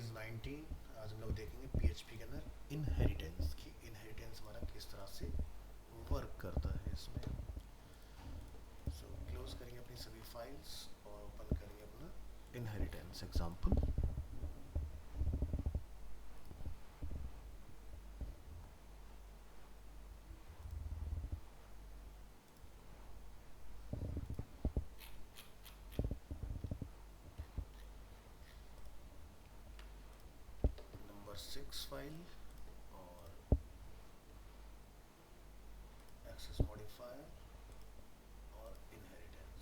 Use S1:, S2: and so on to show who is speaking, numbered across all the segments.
S1: Is 19। आज हम लोग देखेंगे PHP के अंदर इनहेरिटेंस की इनहेरिटेंस हमारा किस तरह से वर्क करता है इसमें। क्लोज करेंगे अपनी सभी फाइल्स और ओपन करेंगे अपना इनहेरिटेंस एग्जाम्पल। नंबर 6 फाइल और एक्सेस मॉडिफायर और इनहेरिटेंस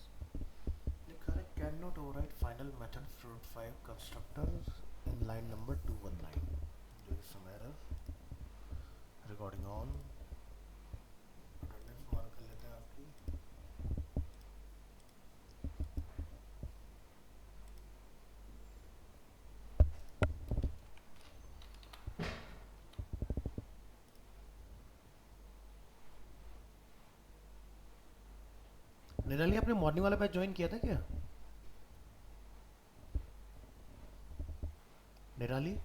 S1: लिखा है can not overwrite final method fruit 5 constructor in line number 219 जो इस समय रिकॉर्डिंग ऑन अटेंडेंस मार्क कर लेते हैं आपकी। निराली आपने मॉर्निंग वाला बैच ज्वाइन किया था क्या? निराली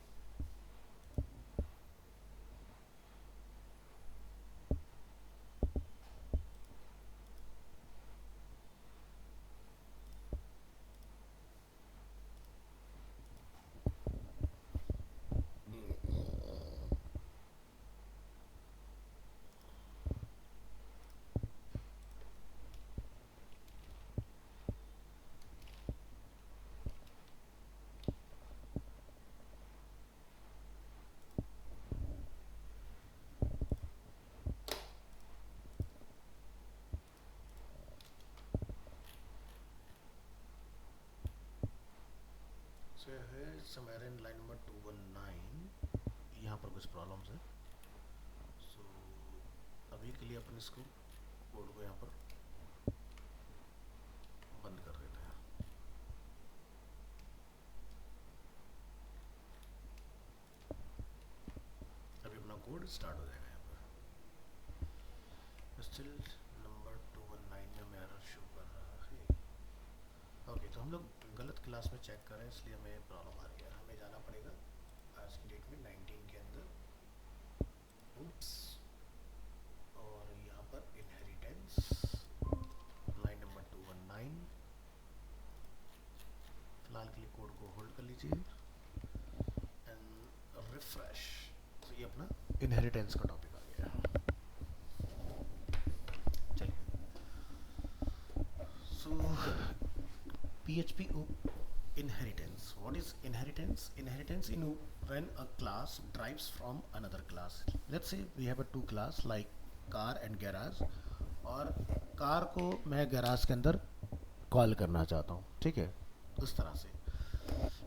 S1: से है समवेयर इन लाइन नंबर 219 यहाँ पर कुछ प्रॉब्लम्स है। सो अभी के लिए अपन इसको कोड को यहाँ पर बंद कर देते हैं। अभी अपना कोड स्टार्ट हो जाएगा यहाँ पर। स्टिल नंबर 219 में मेरा शो कर रहा है। ओके, तो हम लोग गलत क्लास में चेक कर रहे हैं इसलिए हमें प्रॉब्लम आ रही है। हमें जाना पड़ेगा आज की डेट में 19 के अंदर oops, और यहाँ पर इनहेरिटेंस लाइन नंबर 219। फिलहाल के लिए कोड को होल्ड कर लीजिए एंड रिफ्रेश। तो ये अपना इनहेरिटेंस का टॉपिक आ गया। चलिए, सो PHP inheritance. What is inheritance? Inheritance in when a class derives from another class. Let's say we have a two class like car and garage, और कार को मैं गैराज के अंदर कॉल करना चाहता हूँ, ठीक है, उस तरह से,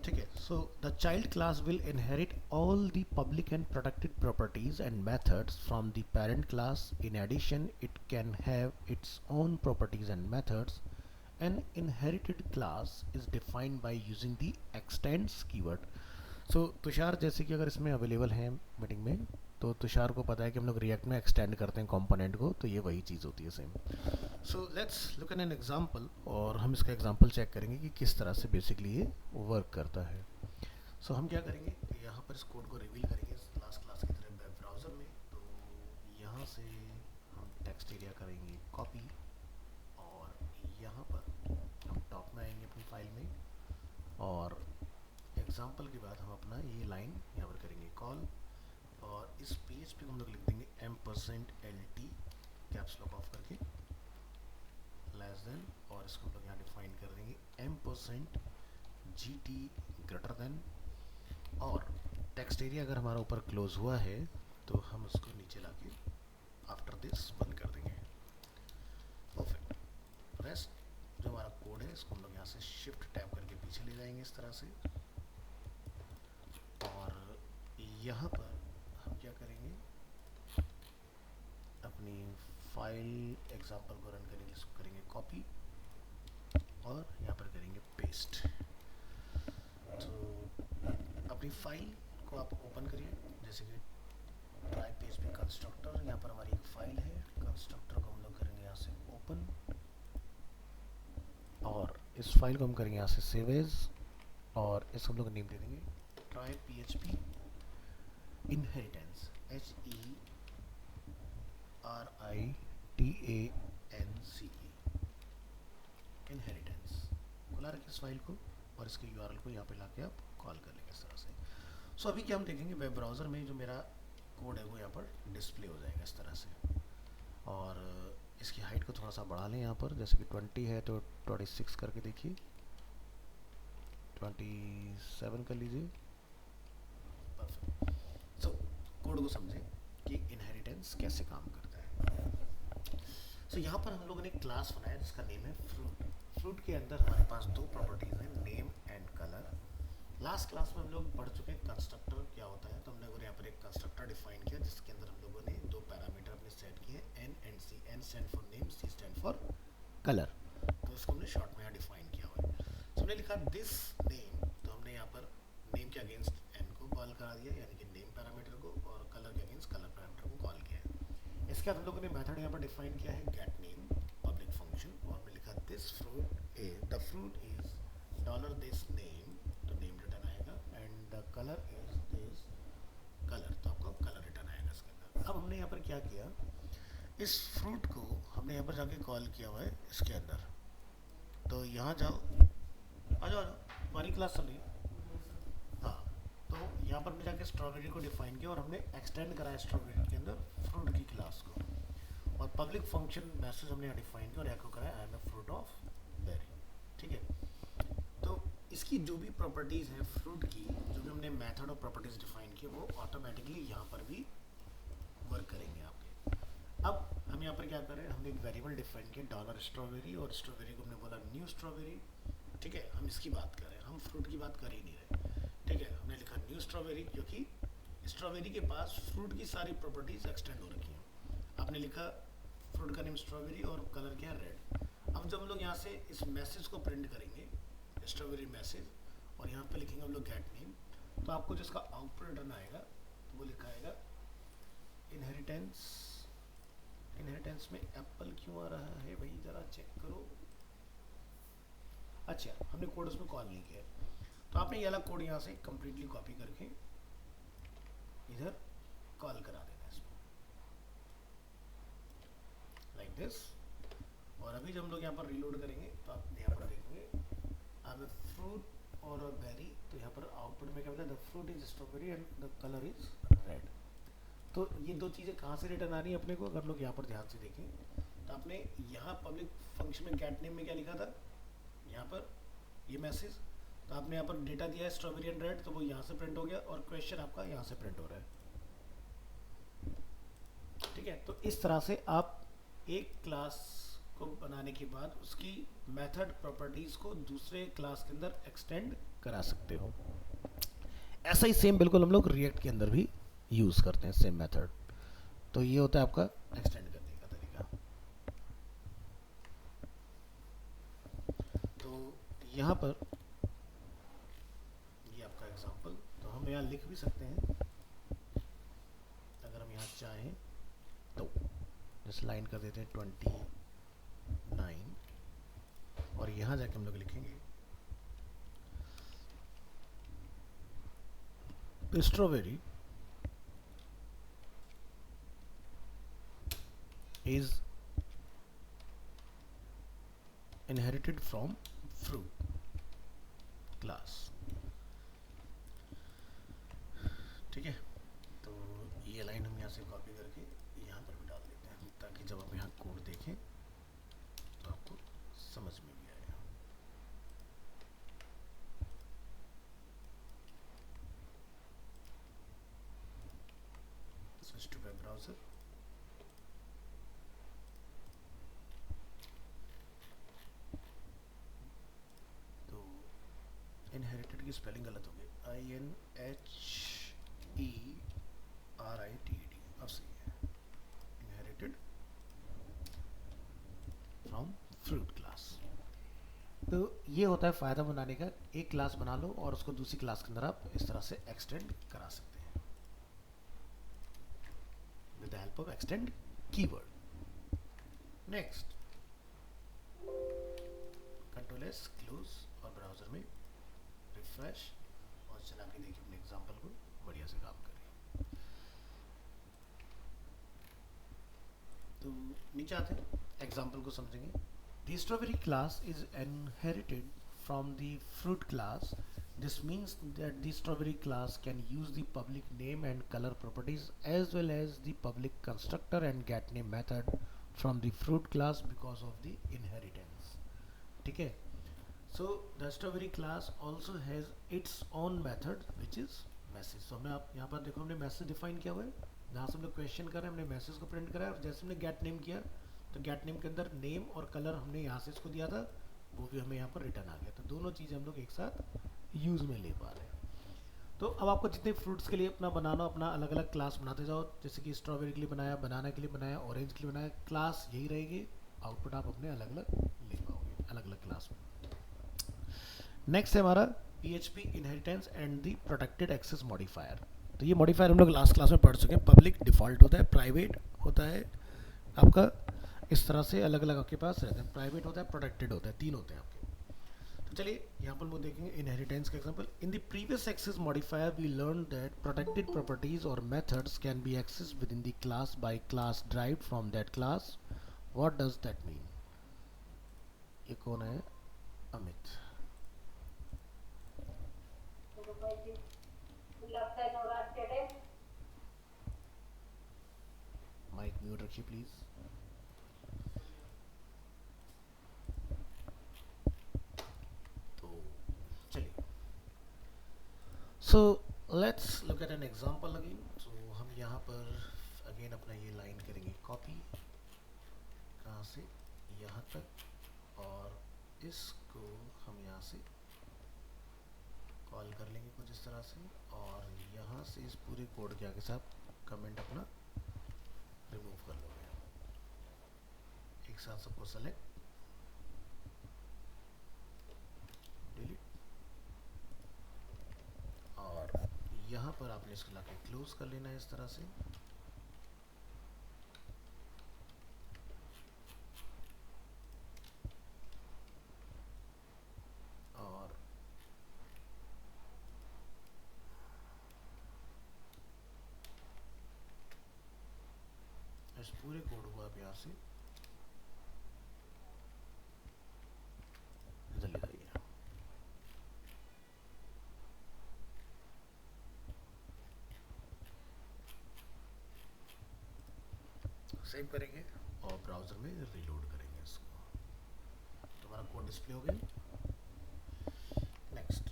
S1: ठीक है। So the child class will inherit all the public and protected properties and methods from the parent class. In addition it can have its own properties and methods. An inherited class is defined by using the extends keyword. So Tushar जैसे कि अगर इसमें available है meeting में, तो तुषार को पता है कि हम लोग रिएक्ट में एक्सटेंड करते हैं कंपोनेंट को, तो ये वही चीज़ होती है same. So let's look at an example और हम इसका एग्जांपल चेक करेंगे कि किस तरह से बेसिकली ये वर्क करता है। सो हम क्या करेंगे, यहाँ पर इस कोड को रिवील करेंगे लास्ट क्लास की तरह वेब ब्राउज़र में। तो यहाँ से हम टेक्स्ट एरिया करेंगे कॉपी और यहाँ पर हम टॉप में आएंगे अपनी फाइल में, और एग्जाम्पल के बाद हम अपना ये लाइन यहाँ पर करेंगे कॉल, और इस पेज पे हम लोग लिख देंगे %LT कैप्स लॉक ऑफ करके लेस देन, और इसको हम लोग यहाँ डिफाइन कर देंगे %GT ग्रेटर देन, और टेक्स्ट एरिया अगर हमारा ऊपर क्लोज हुआ है तो हम उसको नीचे लाके आफ्टर दिस बंद कर देंगे। परफेक्ट। रेस्ट जो हमारा कोड है इसको हम लोग यहाँ से शिफ्ट टैब करके पीछे ले जाएंगे इस तरह से, और यहाँ पर हम क्या करेंगे, अपनी फाइल एग्जाम्पल को रन करेंगे, इसको करेंगे कॉपी और यहाँ पर करेंगे पेस्ट। तो अपनी फाइल को आप ओपन करिए, जैसे कि ट्राई PHP कंस्ट्रक्टर, यहाँ पर हमारी एक फाइल है, कंस्ट्रक्टर को हम लोग करेंगे यहाँ से ओपन, और इस फाइल को हम करेंगे यहाँ से सेव एज, और इसको हम लोग नेम दे देंगे try PHP inheritance, HERITANCE, inheritance. खुला रखिए इस फाइल को और इसके URL को यहाँ पे लाके आप कॉल कर लेंगे इस तरह से। सो अभी क्या हम देखेंगे, वेब ब्राउज़र में जो मेरा कोड है वो यहाँ पर डिस्प्ले हो जाएगा इस तरह से। और इसकी हाइट को थोड़ा सा बढ़ा लें यहाँ पर, जैसे कि 20 है तो 26 करके देखिए, 27 कर लीजिए। परफेक्ट। सो कोड को समझें कि इनहेरिटेंस कैसे काम करता है। सो यहाँ पर हम लोगों ने एक क्लास बनाया जिसका नेम है फ्रूट। फ्रूट के अंदर हमारे पास दो प्रॉपर्टीज हैं, name and colour. Last class में हम लोग पढ़ चुके हैं कंस्ट्रक्टर क्या होता है, तो हम लोगों ने यहाँ पर एक कंस्ट्रक्टर डिफाइन किया जिसके अंदर हम लोगों ने दो पैरामीटर अपने सेट किए, N and C. N stand for name, C stand for colour. तो इसको हमने शॉर्ट में यहाँ डिफाइन किया हुआ है। तो हमने लिखा दिस नेम, तो हमने यहाँ पर नेम के अगेंस्ट एन को कॉल करा दिया, यानी कि नेम पैरामीटर को, और कलर के अगेंस्ट कलर पैरामीटर को कॉल किया है। इसके बाद हम लोगों ने मेथड यहाँ पर डिफाइन किया है गेट नेम पब्लिक फंक्शन, और हमने लिखा this fruit is, the fruit is dollar this name, तो नेम रिटर्न आएगा, and the colour is this colour, तो आपको कलर रिटर्न आएगा इसके अंदर। अब हमने यहाँ पर क्या किया, इस फ्रूट को हमने यहाँ पर जाके कॉल किया हुआ है इसके अंदर। तो यहाँ जाओ, आ जाओ हमारी क्लास चल रही है। हाँ, तो यहाँ पर हमने जाके स्ट्रॉबेरी को डिफाइन किया और हमने एक्सटेंड कराया स्ट्रॉबेरी के अंदर फ्रूट की क्लास को, और पब्लिक फंक्शन मैसेज हमने यहाँ डिफाइन किया और एको कराया I am a fruit of berry. ठीक है, तो इसकी जो भी प्रॉपर्टीज़ हैं फ्रूट की, जो भी हमने मेथड और प्रॉपर्टीज़ डिफाइन की, वो ऑटोमेटिकली यहाँ पर भी वर्क करेंगे आपके। अब हम यहाँ पर क्या कर रहे हैं, हमने एक वेरिएबल डिफाइन किया डॉलर स्ट्रॉबेरी, और स्ट्रॉबेरी को हमने बोला न्यू स्ट्रॉबेरी। ठीक है, हम इसकी बात कर रहे हैं, हम फ्रूट की बात कर ही नहीं रहे। ठीक है, हमने लिखा न्यू स्ट्रॉबेरी क्योंकि स्ट्रॉबेरी के पास फ्रूट की सारी प्रॉपर्टीज़ एक्सटेंड हो रखी हैं। आपने लिखा फ्रूट का नेम स्ट्रॉबेरी और कलर क्या है, रेड। अब जब हम लोग यहाँ से इस मैसेज को प्रिंट करेंगे, स्ट्रॉबेरी मैसेज, और यहाँ पे लिखेंगे हम लोग गेट नेम, तो आपको जिसका आउटपुट रिटर्न आएगा तो वो लिखा आएगा इनहेरिटेंस। इनहेरिटेंस में एप्पल क्यों आ रहा है भाई, ज़रा चेक करो। अच्छा, हमने कोड उसमें कॉल नहीं किया, तो आपने ये वाला कोड यहाँ से कम्प्लीटली कॉपी करके इधर कॉल करा देना इसमें, लाइक दिस। और अभी जब हम लोग यहाँ पर रीलोड करेंगे तो आप यहाँ पर देखेंगे अब फ्रूट और बेरी, तो यहाँ पर आउटपुट में क्या होता है, the fruit is strawberry and the colour is red. तो ये दो चीज़ें कहाँ से रिटर्न आ रही है अपने को, अगर लोग यहाँ पर ध्यान से देखें तो आपने यहाँ पब्लिक फंक्शन में गेट नेम में क्या लिखा था, यहाँ पर ये मैसेज, तो आपने यहाँ पर डेटा दिया है स्ट्रॉबेरी एंड रेड, तो वो यहाँ से प्रिंट हो गया, और क्वेश्चन आपका यहाँ से प्रिंट हो रहा है। ठीक है, तो इस तरह से आप एक क्लास को बनाने के बाद उसकी मेथड प्रॉपर्टीज़ को दूसरे क्लास के अंदर एक्सटेंड करा सकते हो। ऐसा ही सेम बिल्कुल हम लोग रिएक्ट के अंदर भी यूज़ करते हैं, सेम मेथड। तो ये होता है आपका एक्सटेंड करने का तरीका। तो यहाँ पर ये आपका एग्जांपल, तो हम यहाँ लिख भी सकते हैं अगर हम यहाँ चाहें तो, जैसे लाइन कर देते हैं 29, और यहाँ जाके हम लोग लिखेंगे strawberry is inherited from fruit class। ठीक है, तो ये लाइन हम यहाँ से कॉपी करके यहाँ पर भी डाल देते हैं, ताकि जब आप यहाँ कोड देखें तो आपको समझ में भी आएगा। Switch to web browser. Inherited की स्पेलिंग गलत हो गई, INHERITED, अब सही है, इनहेरिटेड फ्रॉम फ्रूट क्लास। तो ये होता है फ़ायदा बनाने का, एक क्लास बना लो और उसको दूसरी क्लास के अंदर आप इस तरह से एक्सटेंड करा सकते हैं with the help of extend keyword. Next, control S close, और ब्राउज़र में रिफ्रेश, और चला के देखिए अपने एग्जाम्पल को, बढ़िया से काम करिए। तो नीचे आते हैं, एग्जाम्पल को समझेंगे। The strawberry class is inherited from the fruit class. This means that the strawberry class can use the public name and color properties as well as the public constructor and getName method from the fruit class because of the inheritance. ठीक है, so the strawberry class also has its own method which is message. So हमने आप यहाँ पर देखो हमने message define किया हुआ है, जहाँ से हमने क्वेश्चन करा हमने मैसेज को प्रिंट करा, और जैसे हमने गेट नेम किया तो गेट नेम के अंदर नेम और कलर हमने यहाँ से इसको दिया था, वो भी हमें यहाँ पर रिटर्न आ गया। तो दोनों चीज़ें हम लोग एक साथ यूज़ में ले पा रहे हैं। तो अब आपको जितने फ्रूट्स के लिए अपना बनाना, अपना अलग अलग क्लास बनाते जाओ, जैसे कि स्ट्रॉबेरी के लिए बनाया, बनाना के लिए बनाया, ऑरेंज के लिए बनाया, क्लास यही रहेगी, आउटपुट आप अपने अलग अलग ले पाओगे अलग अलग क्लास में। नेक्स्ट है हमारा PHP inheritance and the protected access modifier. तो ये मॉडिफायर हम लोग लास्ट क्लास में पढ़ चुके हैं। पब्लिक डिफ़ॉल्ट होता है, प्राइवेट होता है आपका, इस तरह से अलग अलग आपके पास रहते हैं। प्राइवेट होता है, प्रोटेक्टेड होता है, तीन होते हैं आपके। तो चलिए यहाँ पर हम लोग देखेंगे इनहेरिटेंस का example. In the previous access modifier we learn that protected properties और methods can be access within the class by class derived from that class. What does that mean? ये कौन है? अमित। माइक म्यूट रखिए please. तो चलिए, so let's look at an example again. तो हम यहाँ पर अगेन अपना ये लाइन करेंगे कॉपी, कहाँ से यहाँ तक, और इसको हम यहाँ से कॉल कर लेंगे कुछ इस तरह से, और यहाँ से इस पूरे कोड के आगे से आप कमेंट अपना रिमूव कर लोगे। एक साथ सबको सेलेक्ट, डिलीट, और यहाँ पर आपने इसको लाके क्लोज कर लेना है इस तरह से। और इस पूरे कोड को आप यहाँ से जल्दी करिए। सेव करेंगे और ब्राउजर में रीलोड करेंगे इसको, तो हमारा कोड डिस्प्ले हो गया। नेक्स्ट,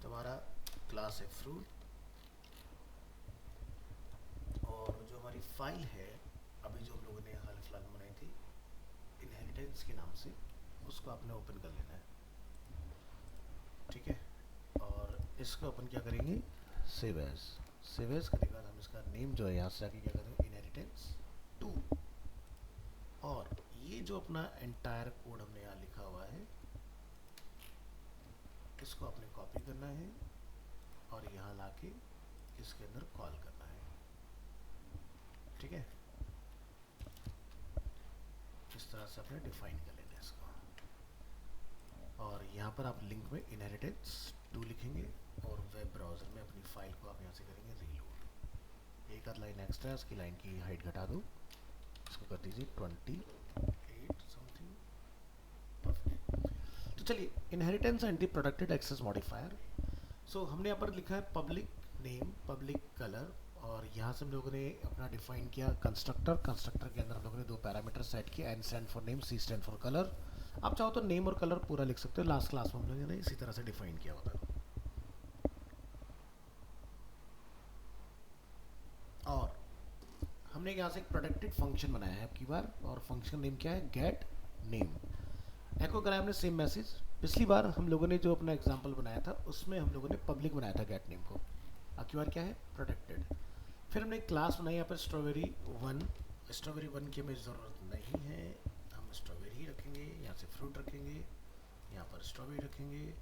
S1: तो हमारा क्लास है फ्रूट, और जो हमारी फाइल है अभी जो हम लोगों ने हाल फिलहाल में बनाई थी इनहेरिटेंस के नाम से, उसको आपने ओपन कर लेना है, ठीक है। और इसको अपन क्या करेंगे, सेव एज। सेव एज करने के बाद हम इसका नेम जो है यहाँ से आके क्या करेंगे, इनहेरिटेंस 2। और ये जो अपना एंटायर कोड हमने यहाँ लिखा हुआ है, इसको आपने कॉपी करना है और यहाँ लाके इसके अंदर कॉल करना है, ठीक है। इस तरह से आपने डिफाइन कर लेना है इसको, और यहाँ पर आप लिंक में इनहेरिटेंस 2 लिखेंगे, और वेब ब्राउज़र में अपनी फाइल को आप यहाँ से करेंगे रीलोड। एक आध लाइन एक्स्ट्रा है, उसकी लाइन की हाइट घटा दो, इसको कर दीजिए 28 समथिंग, परफेक्ट। तो चलिए, inheritance and the protected access modifier. So हमने यहाँ पर लिखा है पब्लिक नेम, पब्लिक कलर, और यहाँ से हम लोगों ने अपना डिफाइन किया कंस्ट्रक्टर। कंस्ट्रक्टर के अंदर हम लोगों ने 2 पैरामीटर सेट किए, N stand for name, C stand for colour. आप चाहो तो नेम और कलर पूरा लिख सकते हो, लास्ट क्लास में हम लोगों ने इसी तरह से डिफाइन किया होता है। और हमने यहाँ से एक प्रोटेक्टेड फंक्शन बनाया है आपकी बार, और फंक्शन नेम क्या है, गेट नेम। एको कराया हमने सेम मैसेज। पिछली बार हम लोगों ने जो अपना एग्जाम्पल बनाया था उसमें हम लोगों ने पब्लिक बनाया था गेट नेम को, आपकी बार क्या है, प्रोटेक्टेड। फिर हमने एक क्लास बनाई यहाँ पर स्ट्रॉबेरी 1। स्ट्रॉबेरी 1 की हमें ज़रूरत नहीं है, हम स्ट्रॉबेरी ही रखेंगे, यहाँ से फ्रूट रखेंगे, यहाँ पर स्ट्रॉबेरी रखेंगे,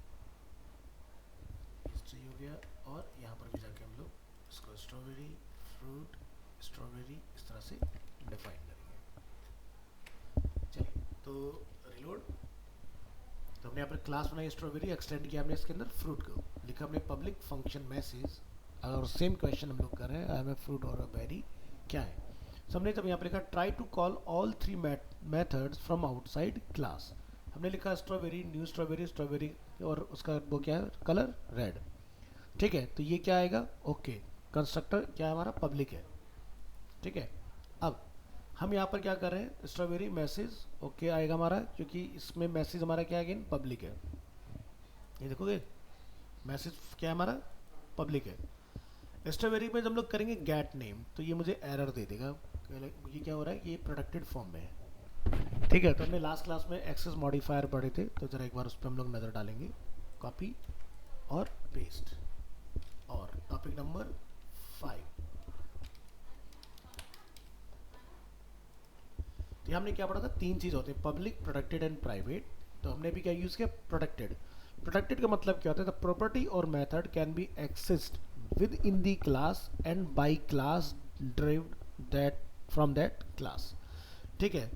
S1: सही हो गया। और यहाँ पर भी जाके हम लोग इसको स्ट्रॉबेरी, फ्रूट, स्ट्रॉबेरी इस तरह से डिफाइन करेंगे। चलिए, तो रिलोड, तो हमने यहाँ पर क्लास बनाई स्ट्रॉबेरी, एक्सटेंड किया हमने इसके अंदर फ्रूट को, लिखा हमने पब्लिक फंक्शन मैसेज, और सेम क्वेश्चन हम लोग कर रहे हैं, आई एम ए फ्रूट और अ बेरी क्या है। तो हमने जब यहाँ पर लिखा try to call all three methods from outside class, हमने लिखा स्ट्रॉबेरी, न्यू स्ट्रॉबेरी, स्ट्रॉबेरी और उसका वो क्या है कलर रेड, ठीक है। तो ये क्या आएगा, ओके, कंस्ट्रक्टर क्या है हमारा पब्लिक है, ठीक है। अब हम यहाँ पर क्या कर रहे हैं, स्ट्रॉबेरी मैसेज ओके आएगा हमारा, क्योंकि इसमें मैसेज हमारा क्या है, पब्लिक है। ये देखोगे मैसेज क्या है हमारा पब्लिक है। स्ट्रॉबेरी में जब हम लोग करेंगे गेट नेम तो ये मुझे एरर दे देगा, ये क्या हो रहा है, ये प्रोटेक्टेड फॉर्म में है, ठीक है। तो हमने लास्ट क्लास में एक्सेस मॉडिफायर पढ़े थे, तो जरा एक बार उस पर हम लोग नज़र डालेंगे, कॉपी और पेस्ट, और टॉपिक नंबर 5। तो हमने क्या पढ़ा था, तीन चीज़ होते हैं, पब्लिक, प्रोटेक्टेड एंड प्राइवेट। तो हमने भी क्या यूज़ किया, प्रोटेक्टेड। प्रोटेक्टेड का मतलब क्या होता है, द प्रॉपर्टी और method can be accessed within the class and by class derived that from that class, ठीक है।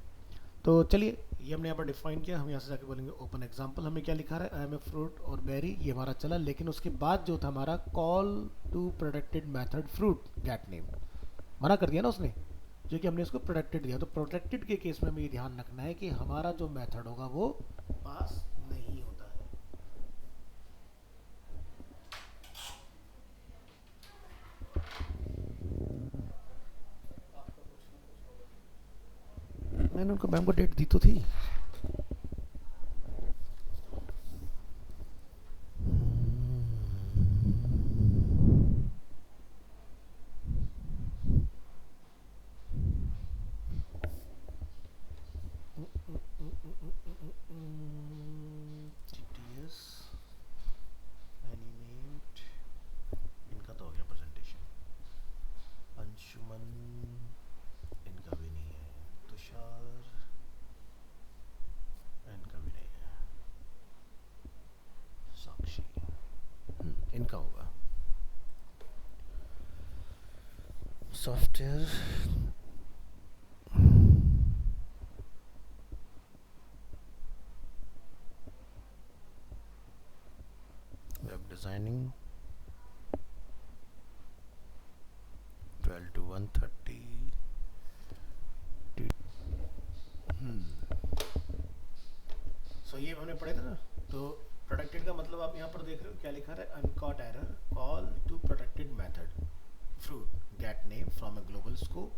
S1: तो चलिए ये हमने यहाँ पर डिफाइन किया, हम यहाँ से जाके बोलेंगे ओपन एग्जाम्पल, हमें क्या लिखा है, आई एम ए फ्रूट और बेरी, ये हमारा चला, लेकिन उसके बाद जो था हमारा call to protected method fruit get name, मना कर दिया ना उसने, जो कि हमने इसको प्रोटेक्टेड दिया। तो प्रोटेक्टेड के केस में हमें ये ध्यान रखना है कि हमारा जो मेथड होगा वो पास नहीं होता है। मैंने उनको मैम को डेट दी तो थी। TTS एनिमेट, इनका तो हो गया प्रेजेंटेशन, अंशुमन इनका भी नहीं है, तुषार इनका भी नहीं है, साक्षी इनका होगा, सॉफ्टवेयर वेब डिज़ाइनिंग 12 to 130। सो ये हमने पढ़े थे ना। तो प्रोटेक्टेड का मतलब आप यहाँ पर देख रहे हो क्या लिखा है, uncaught error, call to protected method fruit get name from a global scope.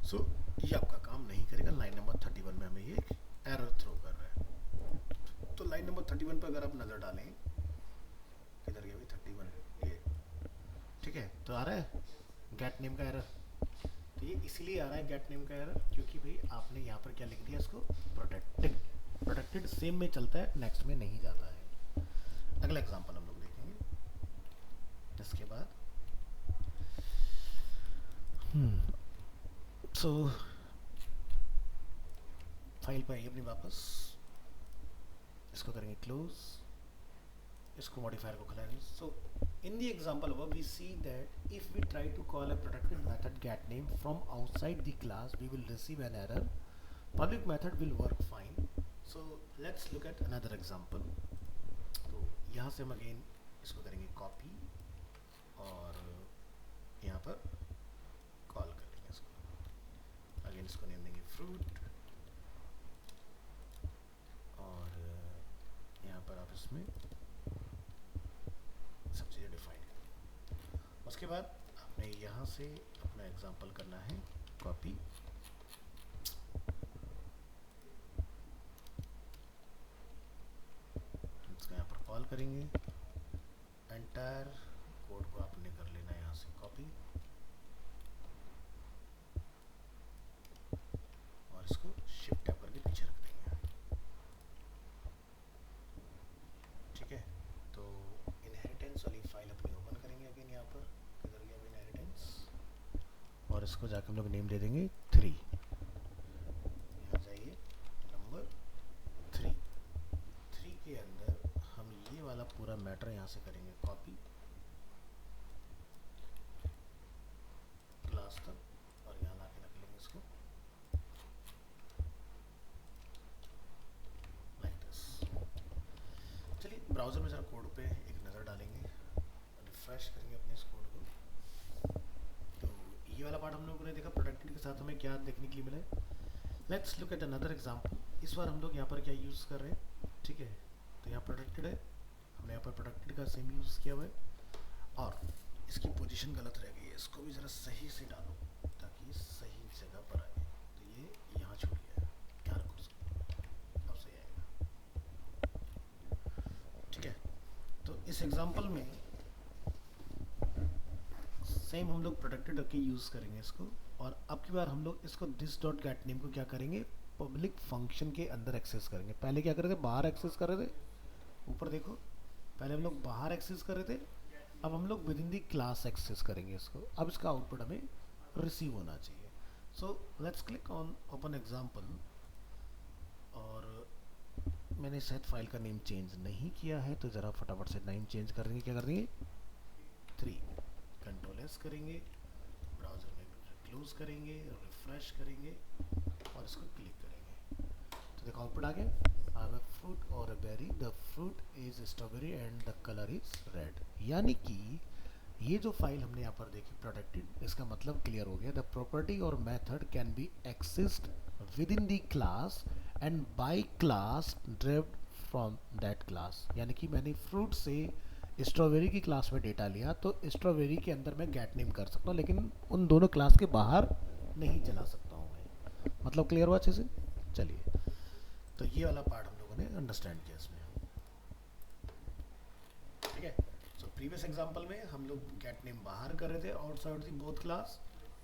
S1: So ये आपका काम नहीं करेगा, लाइन नंबर 31 में हमें ये एरर थ्रो कर रहा है। तो लाइन नंबर 31 पर अगर आप नज़र डालें, किधर गया भाई 31, ये ठीक है, तो आ रहा है गेट नेम का एरर। तो ये इसलिए आ रहा है गेट नेम का एरर, क्योंकि भाई आपने यहाँ पर क्या लिख दिया, इसको प्रोटेक्टेड। प्रोटेक्टेड सेम में चलता है, नेक्स्ट में नहीं जाता है। अगला एग्जांपल हम लोग देखेंगे इसके बाद। सो फाइल पर आइए अपनी वापस, इसको करेंगे क्लोज, इसको मॉडिफायर को खुलाएंगे। सो in the example above we see that if we try to call a protected method get name from outside the class we will receive an error, public method will work fine। so let's look at another example। तो यहाँ से हम again इसको करेंगे copy और यहाँ पर call कर लेंगे इसको, अगेन इसको नेम देंगे फ्रूट, और यहाँ पर आप इसमें सब चीज़ें डिफाइन करें। उसके बाद आपने यहाँ से अपना एग्जांपल करना है कॉपी, इसका यहाँ पर कॉल करेंगे, एंटायर कोड को आपने कर लेना है यहाँ से कॉपी, और इसको शिफ्ट टैब करके पीछे रख देंगे, ठीक है। तो इनहेरिटेंस वाली फाइल अपनी ओपन करेंगे अगेन, यहाँ पर किधर गया इनहेरिटेंस, और इसको जाकर हम लोग नेम दे देंगे 3, यहाँ जाइए नंबर 3 के अंदर हम ये वाला पूरा मैटर यहाँ से करेंगे कॉपी क्लास तक, और यहाँ ला के रख लेंगे इसको लाइक दिस। ब्राउज़र में ज़रा कोड पे एक नज़र डालेंगे, रिफ्रेश करेंगे अपने इस कोड को। तो ये वाला पार्ट हम लोगों ने देखा, प्रोडक्टेड के साथ हमें क्या देखने के लिए मिला है। Let's look at another example. इस बार हम लोग यहाँ पर क्या यूज़ कर रहे हैं, ठीक है। तो यहाँ प्रोडक्टेड है, हमने यहाँ पर प्रोडक्टेड का सेम यूज़ किया हुआ है, और इसकी पोजीशन गलत रह गई है, इसको भी ज़रा सही से डालो ताकि सही जगह पर आए। तो ये यहाँ छूट गया है, ध्यान रखो उसको, अब सही आएगा, ठीक है। तो इस एग्जांपल में सेम हम लोग प्रोडक्टेड रख के यूज़ करेंगे इसको, और अब की बार हम लोग इसको दिस डॉट गेट नेम को क्या करेंगे, पब्लिक फंक्शन के अंदर एक्सेस करेंगे। पहले क्या कर रहे थे, बाहर एक्सेस कर रहे थे, ऊपर देखो, पहले हम लोग बाहर एक्सेस कर रहे थे, अब हम लोग within the class access करेंगे इसको। अब इसका आउटपुट हमें रिसीव होना चाहिए। So let's click on open example, और मैंने शायद फाइल का नेम चेंज नहीं किया है, तो ज़रा फटाफट से नेम चेंज कर देंगे। क्या कर देंगे, 3, कंट्रोल एस करेंगे, ब्राउज़र में क्लोज करेंगे, रिफ्रेश करेंगे और इसको क्लिक करेंगे, तो देखो आउटपुट आ गया। I have a fruit or a berry, the fruit is strawberry and the color is red। यानी कि ये जो फाइल हमने यहाँ पर देखी प्रोटेक्टेड, इसका मतलब क्लियर हो गया। द प्रॉपर्टी और method can be accessed within the class and by class derived from that class. यानी कि मैंने फ्रूट से स्ट्रॉबेरी की क्लास में डेटा लिया, तो स्ट्रॉबेरी के अंदर मैं गेट नेम कर सकता हूँ, लेकिन उन दोनों क्लास के बाहर नहीं चला सकता हूँ मैं। मतलब क्लियर हुआ अच्छे से? चलिए, तो ये वाला पार्ट हम लोगों ने अंडरस्टैंड किया इसमें, ठीक है। सो प्रीवियस एग्जांपल में हम लोग गेट नेम बाहर कर रहे थे आउटसाइड दी बोथ क्लास।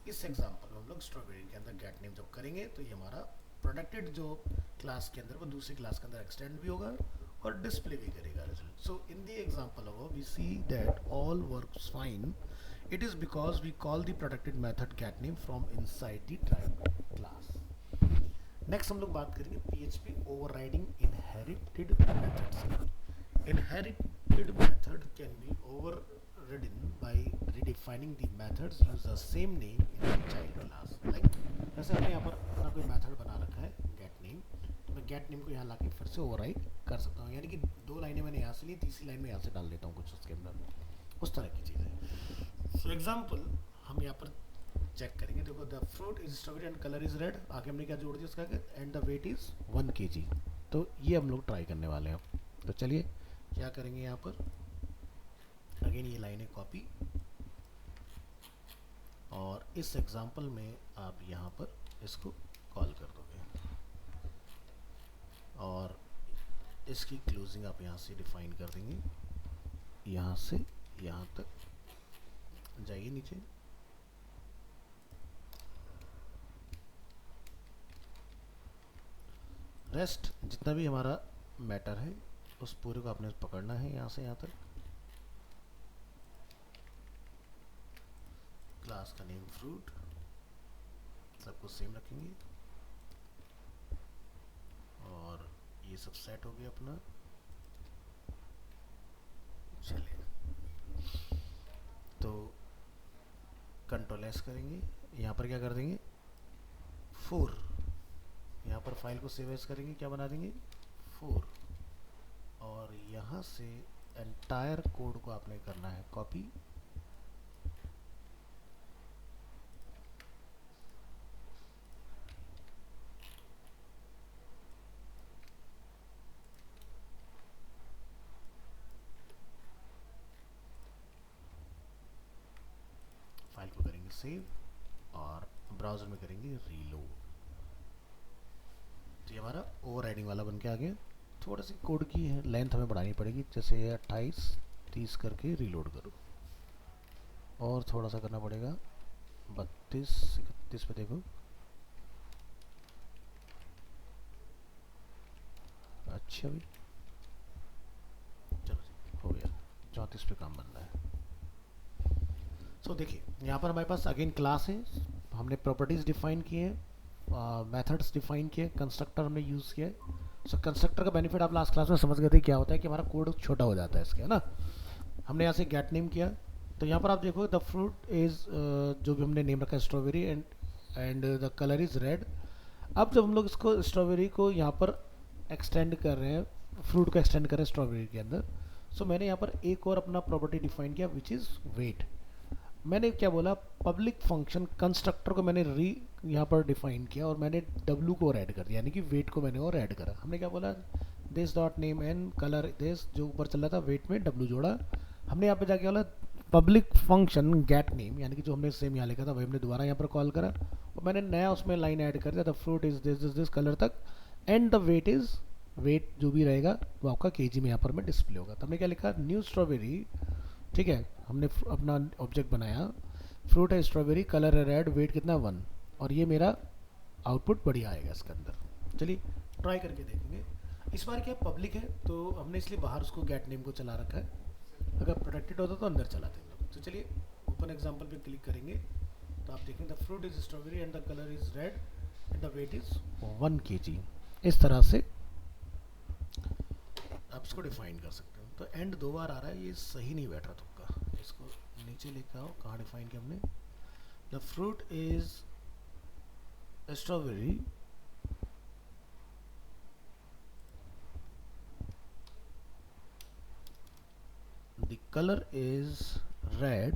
S1: इस एग्जांपल में हम लोग स्ट्रॉबेरी के अंदर गेट नेम जब करेंगे तो ये हमारा प्रोडक्टेड जो क्लास के अंदर वो दूसरी क्लास के अंदर एक्सटेंड भी होगा और डिस्प्ले भी करेगा result. So in the example above we see that all works fine. It is because we call the protected method get name from inside the derived class. Next हम लोग बात करेंगे PHP overriding inherited methods. Inherited method can be overridden by redefining the methods use the same name in the child class। Like जैसे हमने यहाँ पर अपना कोई मेथड बना रखा है get name, तो मैं get name को यहाँ लाके फिर से ओवरराइड कर सकता हूँ। यानी कि 2 लाइनें मैंने यहाँ से ली, तीसरी लाइन में यहाँ से डाल देता हूँ कुछ उसके अंदर, उस तरह की चीज़ है। सो एग्जाम्पल हम यहाँ पर चेक करेंगे। देखो, the fruit is strawberry and colour is red, आगे हमने क्या जोड़ दिया उसका, and the weight is 1 kg। तो ये हम लोग ट्राई करने वाले हैं। तो चलिए क्या करेंगे, यहाँ पर अगेन ये लाइनें कॉपी, और इस एग्जांपल में आप यहाँ पर इसको कॉल कर दोगे, और इसकी क्लोजिंग आप यहाँ से डिफाइन कर देंगे, यहाँ से यहाँ तक जाइए नीचे, रेस्ट जितना भी हमारा मैटर है उस पूरे को आपने पकड़ना है यहाँ से यहाँ तक। क्लास का नेम फ्रूट, सबको सेम रखेंगे, और ये सब सेट हो गया अपना। चलिए, तो कंट्रोल एस करेंगे, यहाँ पर क्या कर देंगे 4, यहाँ पर फाइल को सेव एज करेंगे, क्या बना देंगे 4, और यहाँ से एंटायर कोड को आपने करना है कॉपी, फाइल को करेंगे सेव और ब्राउज़र में करेंगे रीलोड। तो ये हमारा ओवरराइडिंग वाला बन के आ गया। थोड़ा सी कोड की लेंथ हमें बढ़ानी पड़ेगी, जैसे 28-30 करके रीलोड करो, और थोड़ा सा करना पड़ेगा 32-31 पे। देखो, अच्छा भी, चलो जी हो गया, 34 पे काम बन रहा है। सो देखिए, यहाँ पर हमारे पास अगेन क्लास है, हमने प्रॉपर्टीज़ डिफाइन किए हैं, मेथड्स डिफाइन किए, कंस्ट्रक्टर हमने यूज़ किया है। सो कंस्ट्रक्टर का बेनिफिट आप लास्ट क्लास में समझ गए थे, क्या होता है कि हमारा कोड छोटा हो जाता है इसके, है ना। हमने यहाँ से गेट नेम किया, तो यहाँ पर आप देखो द फ्रूट इज़, जो भी हमने नेम रखा है strawberry, and the colour is red. अब जब हम लोग इसको स्ट्रॉबेरी को यहाँ पर एक्सटेंड कर रहे हैं, फ्रूट को एक्सटेंड कर रहे हैं स्ट्रॉबेरी के अंदर, सो मैंने यहाँ पर एक और अपना प्रॉपर्टी डिफाइन किया विच इज़ वेट। मैंने क्या बोला, पब्लिक फंक्शन कंस्ट्रक्टर को मैंने यहाँ पर डिफाइन किया और मैंने w को और ऐड कर दिया, यानी कि वेट को मैंने और ऐड करा। हमने क्या बोला, this dot name and colour this, जो ऊपर चल रहा था वेट में w जोड़ा। हमने यहाँ पे जाके बोला पब्लिक फंक्शन गेट नेम, यानी कि जो हमने सेम यहाँ लिखा था वही हमने दोबारा यहाँ पर कॉल करा और मैंने नया उसमें लाइन ऐड कर दिया, the fruit is this this this colour तक and the weight is, weight जो भी रहेगा वो आपका केजी में यहाँ पर में डिस्प्ले होगा। तो हमने क्या लिखा, न्यू स्ट्रॉबेरी, ठीक है, हमने अपना ऑब्जेक्ट बनाया, फ्रूट है स्ट्रॉबेरी, कलर है रेड, वेट कितना 1, और ये मेरा आउटपुट बढ़िया आएगा इसके अंदर। चलिए ट्राई करके देखेंगे। इस बार क्या पब्लिक है तो हमने इसलिए बाहर उसको गेट नेम को चला रखा है, अगर प्रोटेक्टेड होता तो अंदर चलाते हम लोग। तो चलिए ओपन एग्जाम्पल पे क्लिक करेंगे तो आप देखेंगे the fruit is strawberry and the colour is red and the weight is 1 kg। इस तरह से आप इसको डिफाइन कर सकते हो। तो एंड 2 बार आ रहा है, ये सही नहीं बैठ रहा तुक्का, इसको नीचे लेकर आओ। कहाँ डिफाइन किया हमने, the fruit is strawberry the color is red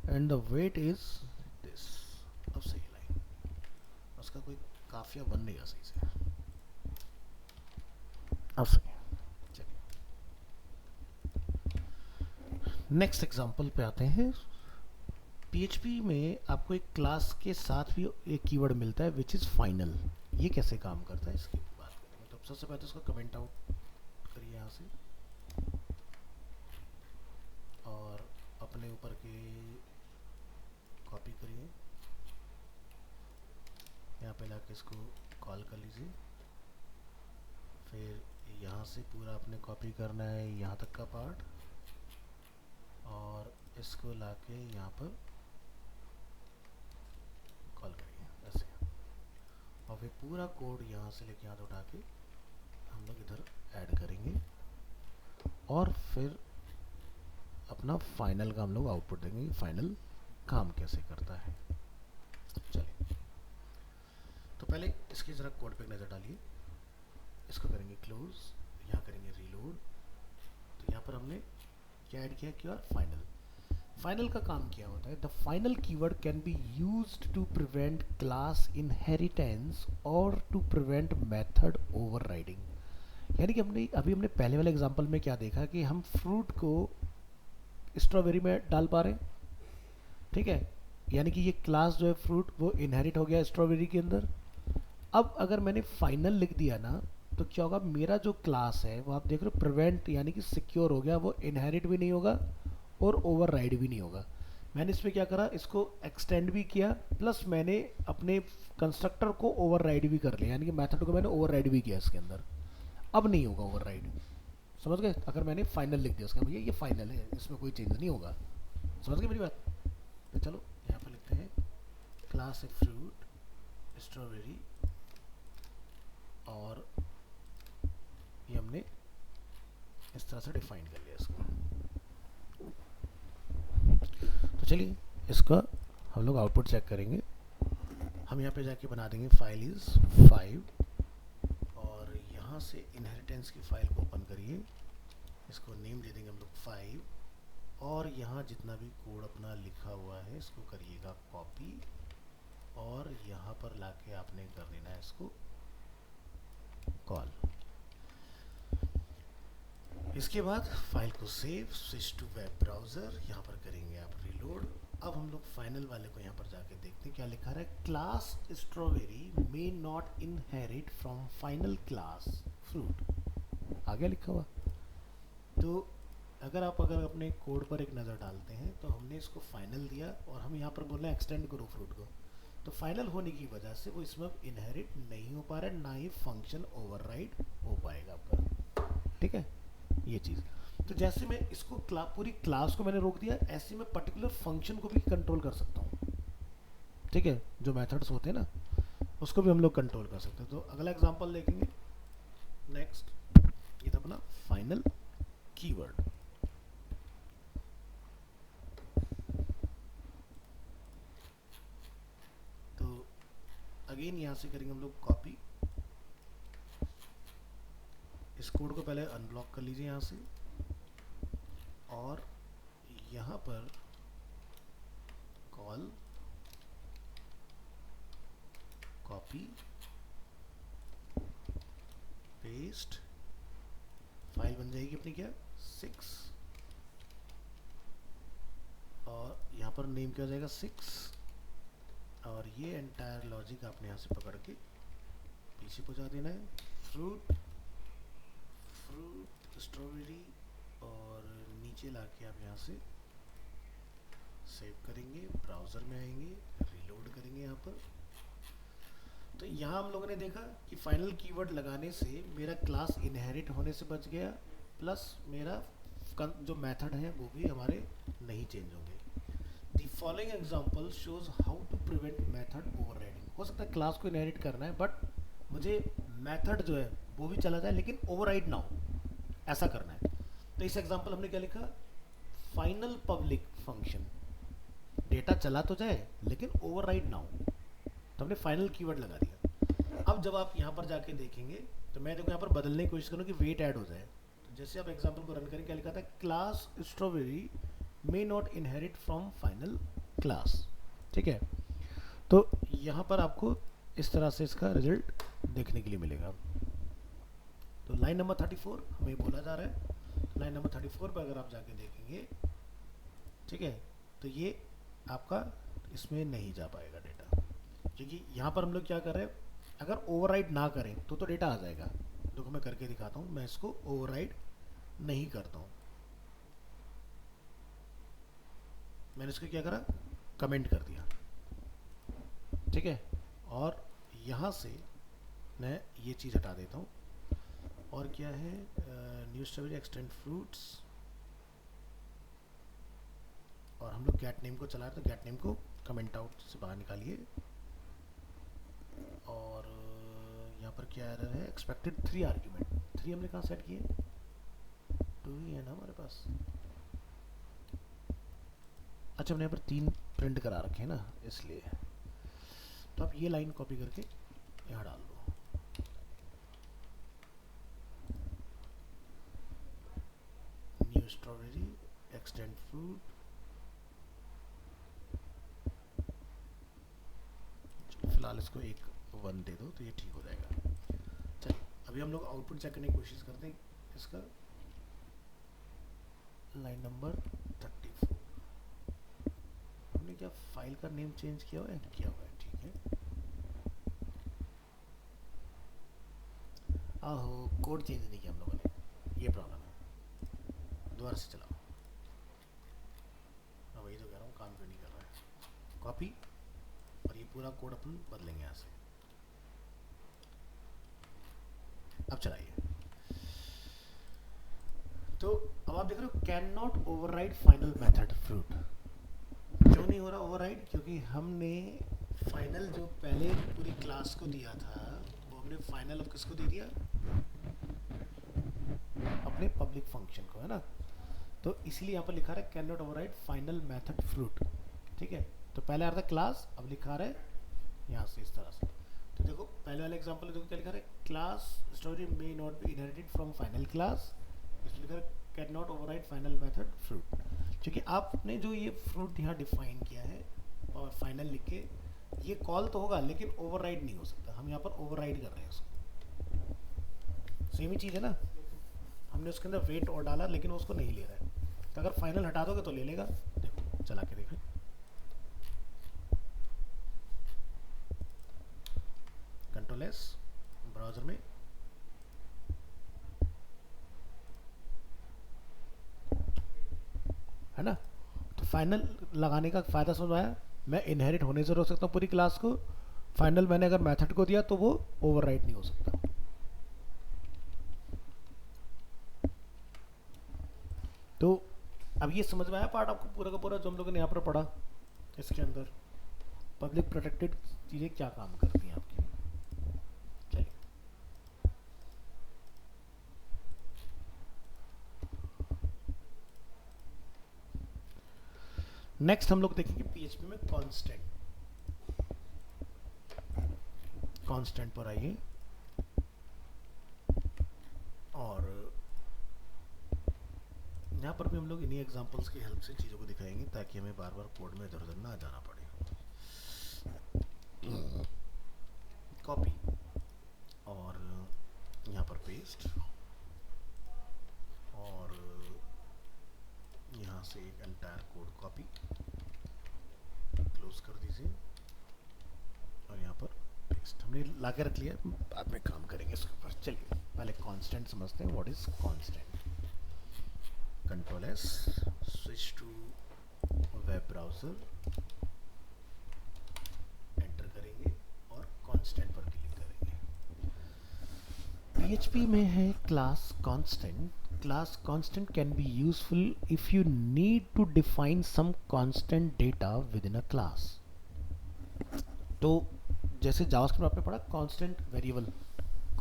S1: and the weight is this। अब सही लाइन, उसका कोई काफिया बन नहीं रहा सही से, अब सही। चलिए नेक्स्ट एग्जांपल पे आते हैं। PHP में आपको एक क्लास के साथ भी एक कीवर्ड मिलता है विच इज़ फाइनल। ये कैसे काम करता है इसकी बात करेंगे। तो सबसे पहले इसको कमेंट आउट करिए यहाँ से और अपने ऊपर के कॉपी करिए, यहाँ पे लाके इसको कॉल कर लीजिए। फिर यहाँ से पूरा अपने कॉपी करना है यहाँ तक का पार्ट और इसको लाके यहाँ पर कॉल करिए ऐसे, और फिर पूरा कोड यहाँ से लेके यहाँ उठा के हम लोग इधर ऐड करेंगे और फिर अपना फाइनल का हम लोग आउटपुट देंगे। फाइनल काम कैसे करता है, चलिए तो पहले इसकी ज़रा कोड पे नज़र डालिए। इसको करेंगे क्लोज, यहाँ करेंगे रीलोड। तो यहाँ पर हमने क्या ऐड किया, क्यों फाइनल। फाइनल का काम क्या होता है, the final keyword can be used to prevent class inheritance और टू प्रिवेंट मेथड ओवरराइडिंग। यानी कि हमने पहले वाले एग्जांपल में क्या देखा कि हम फ्रूट को स्ट्रॉबेरी में डाल पा रहे हैं, ठीक है, यानी कि ये क्लास जो है फ्रूट वो इनहेरिट हो गया स्ट्रॉबेरी के अंदर। अब अगर मैंने फाइनल लिख दिया ना तो क्या होगा, मेरा जो क्लास है वो आप देख रहे हो प्रिवेंट यानी कि सिक्योर हो गया, वो इनहेरिट भी नहीं होगा और ओवरराइड भी नहीं होगा। मैंने इसमें क्या करा, इसको एक्सटेंड भी किया प्लस मैंने अपने कंस्ट्रक्टर को ओवरराइड भी कर लिया, यानी कि मेथड को मैंने ओवरराइड भी किया इसके अंदर। अब नहीं होगा ओवरराइड, समझ गए। अगर मैंने फाइनल लिख दिया उसका भैया ये फाइनल है, इसमें कोई चेंज नहीं होगा, समझ गए मेरी बात। तो चलो यहाँ पर लिखते हैं क्लास फ्रूट स्ट्रॉबेरी और ये हमने इस तरह से डिफाइन कर लिया इसको। तो चलिए इसका हम लोग आउटपुट चेक करेंगे। हम यहाँ पे जाके बना देंगे फाइल इज़ 5 और यहाँ से इनहेरिटेंस की फाइल को ओपन करिए, इसको नेम दे देंगे हम लोग 5 और यहाँ जितना भी कोड अपना लिखा हुआ है इसको करिएगा कॉपी और यहाँ पर लाके आपने कर देना है इसको कॉल। इसके बाद फाइल को save, switch to web browser, यहाँ पर करेंगे आप रीलोड। अब हम लोग फाइनल वाले को यहाँ पर जाके देखते हैं क्या लिखा है, class strawberry may not inherit from final class fruit, आगे लिखा हुआ। तो अगर अपने कोड पर एक नज़र डालते हैं तो हमने इसको फाइनल दिया और हम यहाँ पर बोल रहे हैं एक्सटेंड करो फ्रूट को, तो फाइनल होने की वजह से वो इसमें इनहेरिट नहीं हो पा रहा है, ना ही फंक्शन ओवरराइड हो पाएगा आपका, ठीक है ये चीज़। तो जैसे मैं इसको पूरी क्लास को मैंने रोक दिया, ऐसे मैं पर्टिकुलर फंक्शन को भी कंट्रोल कर सकता हूँ, ठीक है, जो मेथड्स होते हैं ना उसको भी हम लोग कंट्रोल कर सकते हैं। तो अगला एग्जांपल देखेंगे नेक्स्ट, ये था अपना फाइनल कीवर्ड। तो अगेन यहाँ से करेंगे हम लोग कॉपी, इस कोड को पहले अनब्लॉक कर लीजिए यहाँ से और यहाँ पर कॉल कॉपी पेस्ट, फाइल बन जाएगी अपनी क्या 6, और यहाँ पर नेम क्या हो जाएगा 6, और ये एंटायर लॉजिक आपने यहाँ से पकड़ के पीछे पहुँचा देना है। फ्रूट स्ट्रॉबेरी, और नीचे लाके आप यहाँ से सेव करेंगे, ब्राउज़र में आएंगे, रीलोड करेंगे यहाँ पर। तो यहाँ हम लोगों ने देखा कि फाइनल कीवर्ड लगाने से मेरा क्लास इनहेरिट होने से बच गया, प्लस मेरा जो मेथड है वो भी हमारे नहीं चेंज होंगे। The following example shows how to prevent method overriding. हो सकता है क्लास को इनहेरिट करना है बट मुझे मेथड जो है वो भी चला जाए लेकिन ओवरराइड ना हो, ऐसा करना है। तो इस एग्जांपल हमने क्या लिखा, फाइनल पब्लिक फंक्शन, डेटा चला तो जाए लेकिन ओवरराइड ना हो, तो हमने फाइनल कीवर्ड लगा दिया। अब जब आप यहाँ पर जाके देखेंगे तो मैं देखो यहाँ पर बदलने की कोशिश करूँ कि वेट ऐड हो जाए। तो जैसे आप एग्जांपल को रन करें, क्या लिखा था, class strawberry may not inherit from final class. ठीक है, तो यहाँ पर आपको इस तरह से इसका रिजल्ट देखने के लिए मिलेगा। तो लाइन नंबर 34 हमें बोला जा रहा है, लाइन नंबर 34 पर अगर आप जाके देखेंगे, ठीक है, तो ये आपका इसमें नहीं जा पाएगा डेटा, क्योंकि यहाँ पर हम लोग क्या कर रहे हैं, अगर ओवरराइड ना करें तो डेटा आ जाएगा। देखो मैं करके दिखाता हूँ, मैं इसको ओवरराइड नहीं करता हूँ, मैंने इसको क्या करा, कमेंट कर दिया, ठीक है, और यहाँ से मैं ये चीज़ हटा देता हूँ। और क्या है, न्यू स्ट्रॉबेरी एक्सटेंड फ्रूट्स, और हम लोग गेट नेम को चला रहे तो गेट नेम को कमेंट आउट से बाहर निकालिए। और यहाँ पर क्या एरर है, एक्सपेक्टेड 3 आर्ग्यूमेंट, 3 हमने कहाँ सेट किए, 2 ही है ना हमारे पास। अच्छा, हमने यहाँ पर 3 प्रिंट करा रखे हैं ना, इसलिए। तो आप ये लाइन कॉपी करके यहाँ डाल दो, न्यू स्ट्रॉबेरी एक्सटेंड फ्रूट, फिलहाल इसको एक 1 दे दो तो ये ठीक हो जाएगा। चलिए अभी हम लोग आउटपुट चेक करने की कोशिश करते हैं इसका, लाइन नंबर 34। हमने क्या फाइल का नेम चेंज किया हुआ है, किया हुआ है, ठीक है। आहो, कोड चेंज नहीं किया हम लोगों ने, ये प्रॉब्लम है, दोबारा से चलाओ। मैं वही तो कह रहा हूँ, काम क्यों नहीं कर रहा है। कॉपी, और ये पूरा कोड अपन बदलेंगे यहाँ से। अब चलाइए। तो अब आप देख रहे हो, can not override final method fruit. क्यों नहीं हो रहा ओवरराइड, क्योंकि हमने फाइनल जो पहले पूरी क्लास को दिया था वो हमने फाइनल अब किसको दे दिया, अपने पब्लिक फंक्शन को, है ना। तो इसलिए यहाँ पर लिखा रहा है can not override final method fruit, ठीक है। तो पहले आ रहा था क्लास, अब लिखा रहा है यहाँ से इस तरह से। तो देखो पहले वाले एग्जांपल देखो क्या लिखा रहा है, class story may not be inherited from final class, इसमें लिखा है can not override final method fruit. क्योंकि आपने जो ये फ्रूट यहाँ डिफाइन किया है और फाइनल लिख के, ये कॉल तो होगा लेकिन ओवरराइड नहीं हो सकता, हम यहाँ पर ओवरराइड कर रहे हैं उसको। सेम ही चीज़ है ना, हमने उसके अंदर वेट और डाला लेकिन उसको नहीं ले रहा है। तो अगर फाइनल हटा दोगे तो ले लेगा। देखो चला के देखें, कंट्रोल एस ब्राउजर में, है ना। तो फाइनल लगाने का फायदा समझ आया, मैं इनहेरिट होने से रोक सकता हूँ पूरी क्लास को। फाइनल मैंने अगर मेथड को दिया तो वो ओवरराइट नहीं हो सकता। तो अब ये समझ में आया पार्ट आपको पूरा का पूरा जो हम लोगों ने यहाँ पर पढ़ा, इसके अंदर पब्लिक प्रोटेक्टेड चीज़ें क्या काम करती हैं आपकी। चलिए नेक्स्ट हम लोग देखेंगे पीएचपी में कांस्टेंट पर आइए, और यहाँ पर भी हम लोग इन्हीं एग्जांपल्स की हेल्प से चीज़ों को दिखाएंगे ताकि हमें बार बार कोड में इधर उधर ना जाना पड़े। कॉपी और यहाँ पर पेस्ट और यहाँ से एक एंटायर कोड कॉपी क्लोज कर दीजिए और यहाँ पर पेस्ट हमने ला के रख लिया, बाद में काम करेंगे इसके ऊपर। चलिए पहले कांस्टेंट समझते हैं। What is constant? Control S, switch to web browser, enter करेंगे और कांस्टेंट पर क्लिक करेंगे। PHP में है class constant. Class constant can be useful if you need to define some constant data within a class. तो जैसे JavaScript में आपने पढ़ा कांस्टेंट वेरिएबल,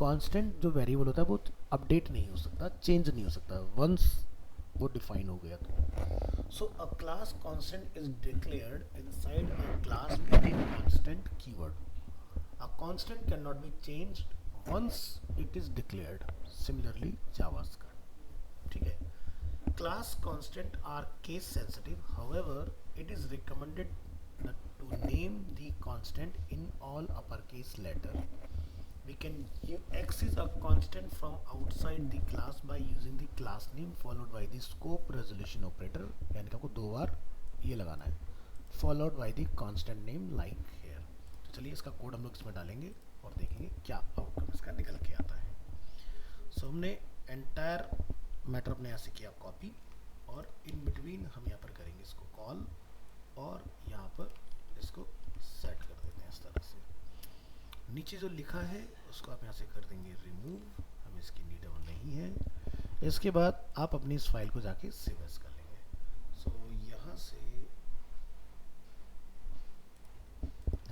S1: कांस्टेंट जो वेरिएबल होता है वो अपडेट नहीं हो सकता, चेंज नहीं हो सकता वंस वो डिफाइन हो गया तो। So a class constant is declared inside a class with a constant keyword. A constant cannot be changed once it is declared. Similarly JavaScript. ठीक है। Class constant are case sensitive, however it is recommended to name the constant in all upper case letter. We can access a constant from outside the class by using the class name followed by the scope resolution operator, यानी कि आपको 2 बार ये लगाना है, followed by the constant name like here. तो चलिए इसका कोड हम लोग इसमें डालेंगे और देखेंगे क्या आउटकम इसका निकल के आता है। सो हमने एंटायर मैटर अपने यहाँ से किया कॉपी और इन बिटवीन हम यहाँ पर करेंगे इसको कॉल और यहाँ पर इसको सेट कर देते हैं इस तरह से। नीचे जो लिखा है उसको आप यहाँ से कर देंगे रिमूव, हमें इसकी नीड नहीं है। इसके बाद आप अपनी इस फाइल को जाके सेव एज कर लेंगे। सो यहाँ से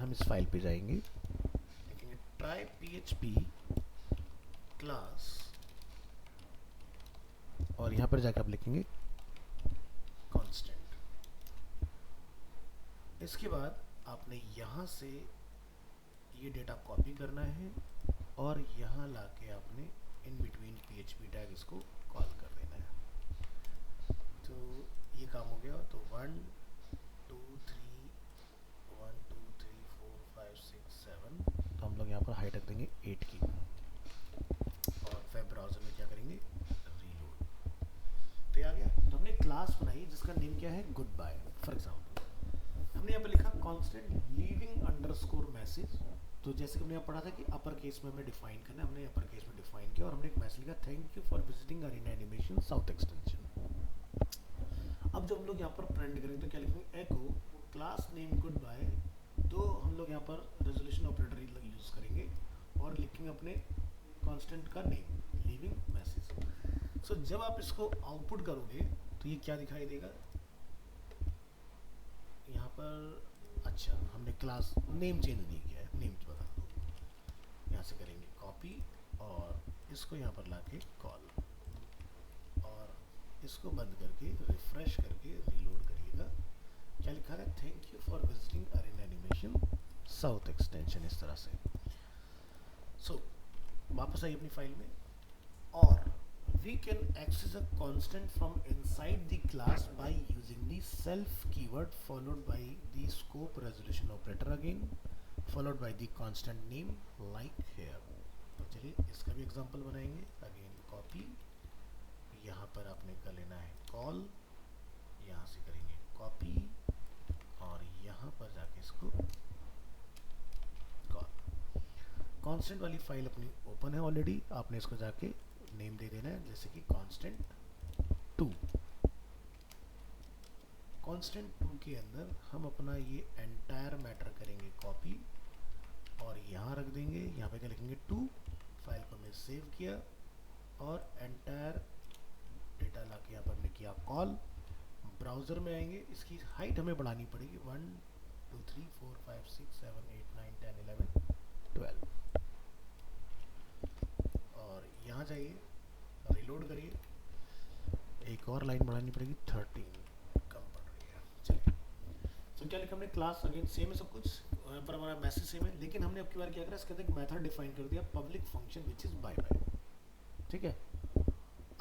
S1: हम इस फाइल पे जाएंगे, लिखेंगे ट्राई PHP क्लास और यहाँ पर जाकर आप लिखेंगे कांस्टेंट। इसके बाद आपने यहाँ से ये डेटा कॉपी करना है और यहाँ लाके आपने इन बिटवीन PHP टैग इसको कॉल कर देना है। तो ये काम हो गया। तो 1 2 3 1 2 3 4 5 6 7, तो हम लोग यहाँ पर हाइट रख देंगे 8 की और वेब ब्राउजर में क्या करेंगे रीलोड। तो ये आ गया। तो हमने क्लास बनाई जिसका नेम क्या है गुड बाय। फॉर एग्जाम्पल हमने यहाँ पे लिखा कांस्टेंट लीविंग अंडरस्कोर मैसेज। तो जैसे कि हमने यहाँ पढ़ा था कि अपर केस में हमें डिफाइन करना है, हमने अपर केस में डिफाइन किया और हमने एक मैसेज लिखा thank you for visiting Arena animation south extension. अब जब हम लोग यहाँ पर प्रिंट करेंगे तो क्या लिखेंगे एको क्लास नेम गुड बाय। तो हम लोग यहाँ पर रेजोल्यूशन ऑपरेटर यूज करेंगे और लिखेंगे अपने कांस्टेंट का नेम लीविंग मैसेज। सो जब आप इसको आउटपुट करोगे तो ये क्या दिखाई देगा यहाँ पर। अच्छा हमने क्लास नेम चेंज नहीं किया है, नेम बदल दो। यहाँ से करेंगे कॉपी और इसको यहाँ पर लाके कॉल और इसको बंद करके रिफ्रेश करके रीलोड करिएगा। क्या लिखा है thank you for visiting Arena animation south extension, इस तरह से। सो वापस आइए अपनी फाइल में और we can access a constant from inside the class by using the self keyword followed by the scope resolution operator again followed by the constant name like here। तो चलिए इसका भी एग्जांपल बनाएंगे। अगेन कॉपी, यहाँ पर आपने कर लेना है कॉल, यहाँ से करेंगे कॉपी और यहाँ पर जाके इसको कॉल। कांस्टेंट वाली फाइल अपनी ओपन है ऑलरेडी, आपने इसको जाके नेम दे देना है जैसे कि कांस्टेंट 2। कांस्टेंट 2 के अंदर हम अपना ये एंटायर मैटर करेंगे कॉपी और यहाँ रख देंगे। यहाँ पे क्या लिखेंगे 2। फाइल को हमने सेव किया और एंटायर डेटा ला के यहाँ पर हमने किया कॉल। ब्राउज़र में आएंगे, इसकी हाइट हमें बढ़ानी पड़ेगी 1 2 3 4 5 6 7 8 9 10 11 12 और यहाँ जाइए रिलोड करिए, एक और लाइन बढ़ानी पड़ेगी 13 कम पड़ रही है। चलिए तो क्या लिखा हमने क्लास अगेन सेम है सब कुछ, यहाँ पर हमारा मैसेज सेम है, लेकिन हमने अब की बार क्या करा इसके अंदर एक मेथड डिफाइन कर दिया public function which is bye bye. ठीक है।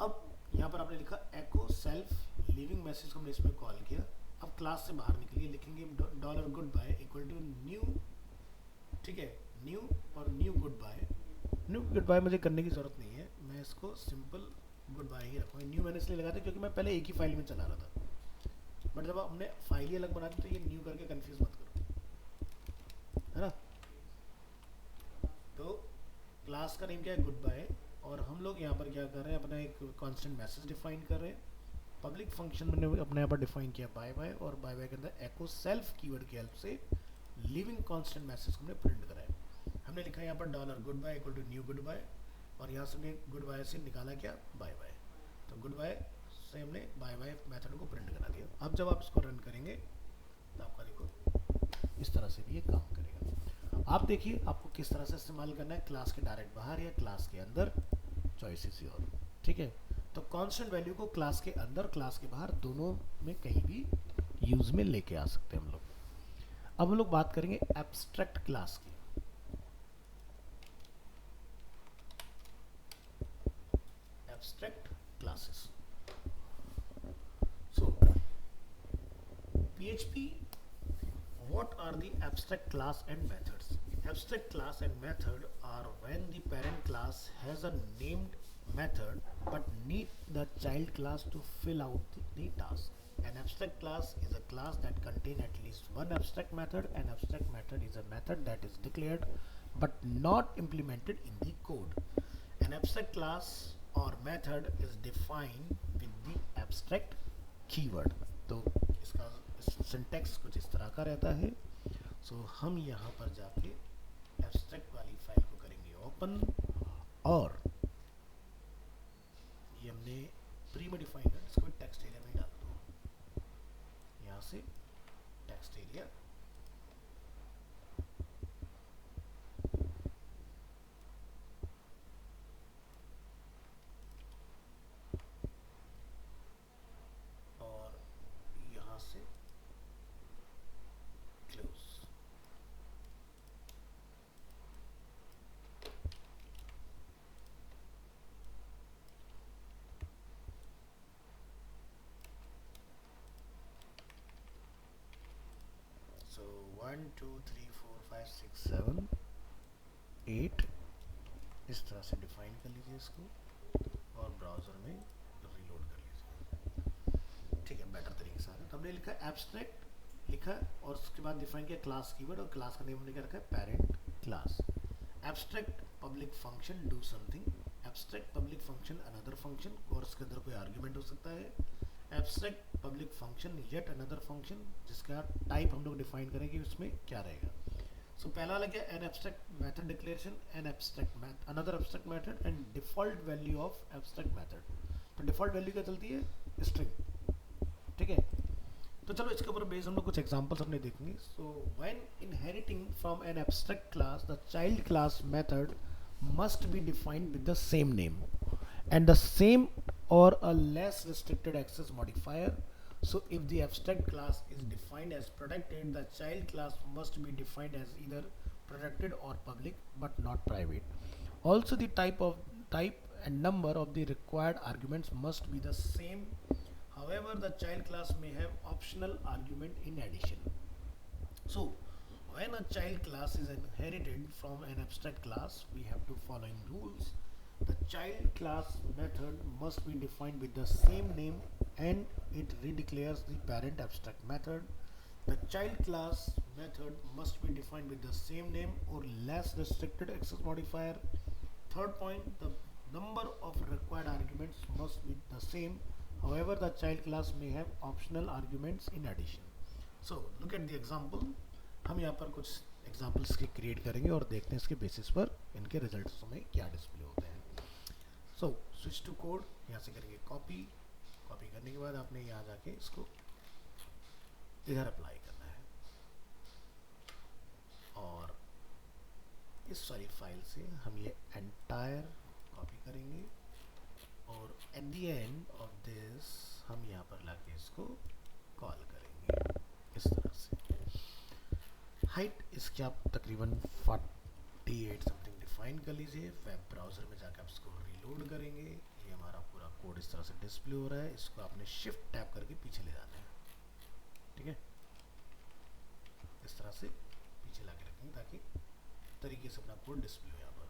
S1: अब यहाँ पर आपने लिखा एको सेल्फ लीविंग मैसेज को हमने इसमें कॉल किया। अब क्लास से बाहर निकलिए, लिखेंगे dollar good bye equal to new, ठीक है, न्यू और new good bye. New good bye मुझे करने की ज़रूरत नहीं है, मैं इसको सिंपल गुड बाय ही रखूँगा। न्यू मैंने इसलिए लगाया था क्योंकि मैं पहले एक ही फाइल में चला रहा था, बट जब हमने फाइल ही अलग बना दी तो ये न्यू करके कंफ्यूज मत करो, है ना। तो क्लास का नेम क्या है, गुड बाय, और हम लोग यहाँ पर क्या कर रहे हैं, अपना एक कांस्टेंट मैसेज डिफाइन कर रहे हैं। पब्लिक फंक्शन मैंने अपने यहाँ पर डिफाइन किया बाय बाय, और बाय बाय के अंदर एको सेल्फ कीवर्ड की हेल्प से लिविंग कांस्टेंट मैसेज को हमने प्रिंट कराया। हमने लिखा यहाँ पर dollar good bye equal to new good bye, और यहाँ से हमने गुड बाय से निकाला क्या, बाय बाय। तो गुड बाय से हमने बाय बाय मेथड को प्रिंट करा दिया। अब जब आप इसको रन करेंगे तो आपका देखो इस तरह से भी ये काम करेगा। आप देखिए आपको किस तरह से इस्तेमाल करना है, क्लास के डायरेक्ट बाहर या क्लास के अंदर, चॉइसेस और, ठीक है। तो कांस्टेंट वैल्यू को क्लास के अंदर क्लास के बाहर दोनों में कहीं भी यूज में लेके आ सकते हैं हम लोग। अब हम लोग बात करेंगे एब्स्ट्रैक्ट क्लास की। Abstract classes, so PHP, what are the abstract class and methods? Abstract class and method are when the parent class has a named method but need the child class to fill out the task. An abstract class is a class that contains at least one abstract method. An abstract method is a method that is declared but not implemented in the code. An abstract class or method is defined with the abstract keyword. तो इसका syntax कुछ इस तरह का रहता है। सो हम यहाँ पर जाके एब्स्ट्रैक्ट वाली फाइल को करेंगे ओपन, और ये हमने प्री में डिफाइन कर, इसको टेक्स्ट एरिया में डाल दो, यहाँ से टेक्स्ट एरिया, और यहाँ से क्लोज। सो 1 2 3 4 5 6 7 8 इस तरह से डिफाइन कर लीजिए इसको, और ब्राउज़र में रीलोड कर लीजिए, ठीक है, बेटर तरीके से आ रहा है। तो हमने लिखा एब्स्ट्रैक्ट लिखा, और उसके बाद डिफाइन किया क्लास कीवर्ड, और क्लास का नेम हमने क्या रखा है, parent class. Abstract public function do something, abstract public function another function, और उसके अंदर कोई आर्ग्यूमेंट हो सकता है। Abstract public function yet another function, जिसका टाइप हम लोग डिफाइन करेंगे उसमें क्या रहेगा। सो पहला वाला क्या, an abstract method declaration, an abstract another abstract method, and default value of abstract method. तो डिफॉल्ट वैल्यू क्या चलती है, स्ट्रिंग, ठीक है। तो चलो इसके ऊपर बेस हम लोग कुछ एग्जांपल्स अपने देखेंगे। So when inheriting from an abstract class the child class method must be defined with the same name and the same or a less restricted access modifier. So if the abstract class is defined as protected, the child class must be defined as either protected or public but not private. Also the type and number of the required arguments must be the same. However, the child class may have optional argument in addition. So when a child class is inherited from an abstract class, we have to following rules. The child class method must be defined with the same name and it redeclares the parent abstract method. The child class method must be defined with the same name or less restricted access modifier. Third point, the number of required arguments must be the same. However, the child class may have optional arguments in addition. So look at the example. हम यहाँ पर कुछ examples के create करेंगे और देखते हैं इसके बेसिस पर इनके रिजल्ट्स में क्या डिस्प्ले होते हैं। सो स्विच टू कोड, यहाँ से करेंगे कॉपी, कॉपी करने के बाद आपने यहाँ जाके इसको इधर अप्लाई करना है, और इस सारी फाइल से हम ये एंटायर कॉपी करेंगे, और at the end of this हम यहाँ पर लाके इसको कॉल करेंगे इस तरह से। हाइट इसके आप तकरीबन 48 समथिंग डिफाइन कर लीजिए। वेब ब्राउज़र में जाकर आप इसको रीलोड करेंगे, ये ये हमारा पूरा कोड इस तरह से डिस्प्ले हो रहा है। इसको आपने शिफ्ट टैप करके पीछे ले जाना है, ठीक है, इस तरह से पीछे ला के रखेंगे ताकि तरीके से अपना कोड डिस्प्ले हो यहाँ पर।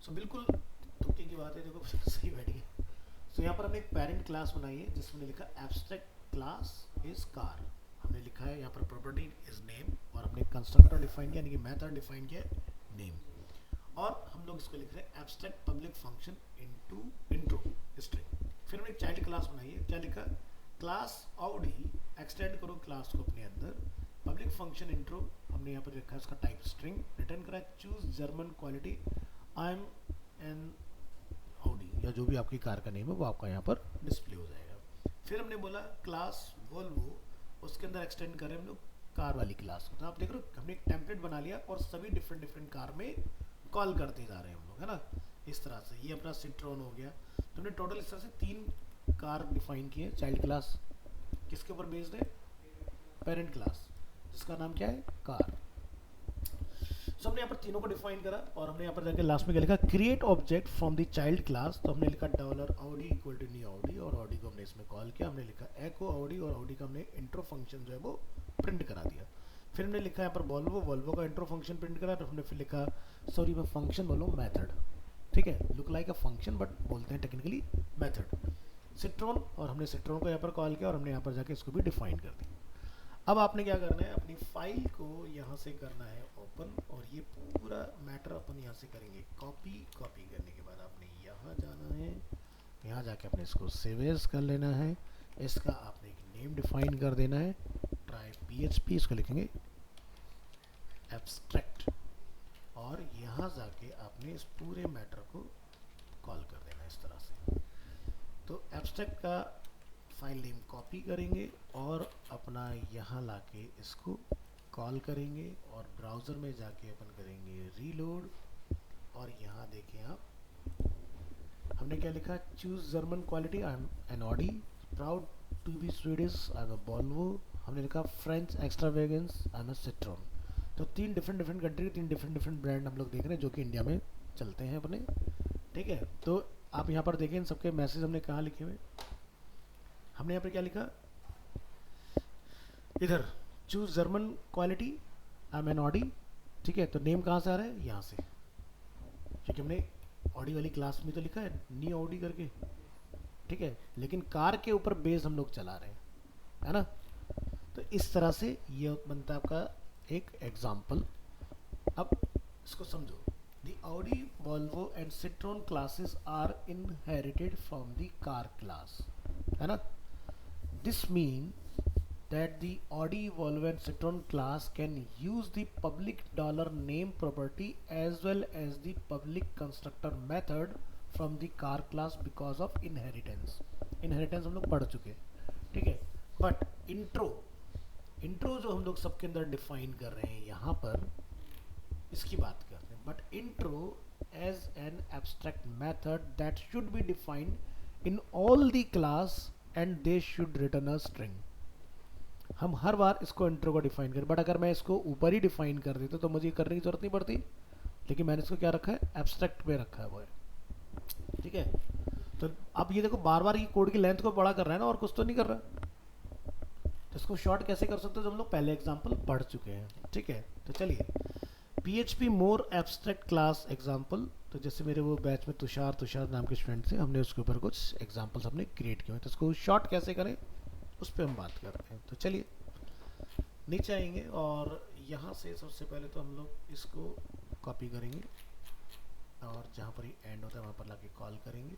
S1: सो बिल्कुल तुक्के की बात है, देखो सही बैठी है। सो यहाँ पर हमने एक पेरेंट क्लास बनाई है जिसमें लिखा एब्स्ट्रैक्ट क्लास इज कार। हमने लिखा है यहाँ पर प्रॉपर्टी इज नेम, और हमने कंस्ट्रक्टर डिफाइन किया, यानी कि मेथड डिफाइन किया नेम, और हम लोग इसको लिख रहे हैं abstract public function into intro string. फिर हमने एक चाइल्ड क्लास बनाई है, क्या लिखा, क्लास ऑडी, एक्सटेंड करो क्लास को अपने अंदर, पब्लिक फंक्शन इंट्रो, हमने यहाँ पर लिखा है इसका टाइप स्ट्रिंग, रिटर्न करा choose German quality I am an Audi, या जो भी आपकी कार का नेम है वो आपका यहाँ पर डिस्प्ले हो जाएगा। फिर हमने बोला क्लास वोल्वो, उसके अंदर एक्सटेंड करें हम लोग कार वाली क्लास को। तो आप देख रहे हो हमने एक टेम्पलेट बना लिया और सभी डिफरेंट डिफरेंट कार में कॉल करते जा रहे हैं हम लोग, है ना, इस तरह से। ये अपना सिट्रॉन हो गया। तो हमने टोटल इस तरह से 3 कार डिफाइन किए। चाइल्ड क्लास किसके ऊपर बेस्ड है, पेरेंट क्लास, जिसका नाम क्या है, कार। सो हमने यहाँ पर तीनों को डिफाइन करा, और हमने यहाँ पर जाके लास्ट में क्या लिखा, create object from the child class. तो हमने लिखा dollar Audi equal to new Audi, और ऑडी को हमने इसमें कॉल किया। हमने लिखा एको ऑडी, और ऑडी का हमने इंट्रो फंक्शन जो है वो प्रिंट करा दिया। फिर हमने लिखा यहाँ पर वोल्वो, वोल्वो का इंट्रो फंक्शन प्रिंट करा। तो हमने फिर लिखा, सॉरी मैं फंक्शन बोलूँ, मेथड, ठीक है, look like a function but बोलते हैं टेक्निकली मेथड, सिट्रॉन, और हमने सिट्रॉन को यहाँ पर कॉल किया, और हमने यहाँ पर जाके इसको भी डिफाइन कर दिया। अब आपने क्या करना है, अपनी फाइल को यहाँ से करना है ओपन, और ये पूरा मैटर अपन यहाँ से करेंगे कॉपी। कॉपी करने के बाद आपने यहाँ जाना है, यहाँ जाके अपने इसको सेव एज कर लेना है। इसका आपने एक नेम डिफाइन कर देना है, ट्राई PHP, इसको लिखेंगे एब्स्ट्रैक्ट, और यहाँ जाके आपने इस पूरे मैटर को कॉल कर देना है इस तरह से। तो एब्स्ट्रैक्ट का फाइल नेम कॉपी करेंगे और अपना यहाँ लाके इसको कॉल करेंगे, और ब्राउज़र में जाके अपन करेंगे रीलोड, और यहाँ देखें आप, हमने क्या लिखा, choose German quality I am an Audi, proud to be Swedish I am a Volvo, हमने लिखा French extravagance I am a Citroen. तो 3 different different country, 3 different different brand हम लोग देख रहे हैं जो कि इंडिया में चलते हैं अपने, ठीक है। तो आप यहाँ पर देखें इन सबके मैसेज हमने कहाँ लिखे हुए, हमने यहाँ पर क्या लिखा, इधर choose German quality I am an Audi, ठीक है। तो नेम कहाँ से आ रहा है, यहाँ से, क्योंकि हमने ऑडी वाली क्लास में तो लिखा है नी ऑडी करके, ठीक है, लेकिन कार के ऊपर बेस हम लोग चला रहे हैं, है ना। तो इस तरह से ये बनता है आपका एक एग्जाम्पल। अब इसको समझो, the Audi, Volvo and Citroen classes are inherited from the car class, है ना। This mean that the Audi, Volvo and Citroen class can use the public $name property as well as the public constructor method from the car class because of inheritance. Inheritance हम लोग पढ़ चुके हैं, ठीक है। But intro जो हम लोग सबके अंदर डिफाइन कर रहे हैं यहाँ पर, इसकी बात कर रहे हैं। But intro as an abstract method that should be defined in all the class and they should return a string. हम हर बार इसको इंट्रो को डिफाइन करें, बट अगर मैं इसको ऊपर ही डिफाइन कर देता तो मुझे करने की जरूरत नहीं पड़ती, लेकिन मैंने इसको क्या रखा है, एब्स्ट्रैक्ट पे रखा है वो है, ठीक है। तो अब ये देखो बार बार ये कोड की लेंथ को बड़ा कर रहा है ना, और कुछ तो नहीं कर रहा। तो इसको शॉर्ट कैसे कर सकते हो, जो हम लोग पहले एग्जाम्पल पढ़ चुके हैं, ठीक है। तो चलिए PHP मोर एब्स्ट्रैक्ट क्लास एग्जाम्पल, तो जैसे मेरे वो बैच में तुषार नाम के स्टूडेंट थे, हमने उसके ऊपर कुछ एग्जाम्पल्स हमने क्रिएट किए हैं। तो इसको शॉर्ट कैसे करें उस पर हम बात कर रहे हैं। तो चलिए नीचे आएंगे, और यहाँ से सबसे पहले तो हम लोग इसको कॉपी करेंगे, और जहाँ पर ही एंड होता है वहाँ पर लाके कॉल करेंगे।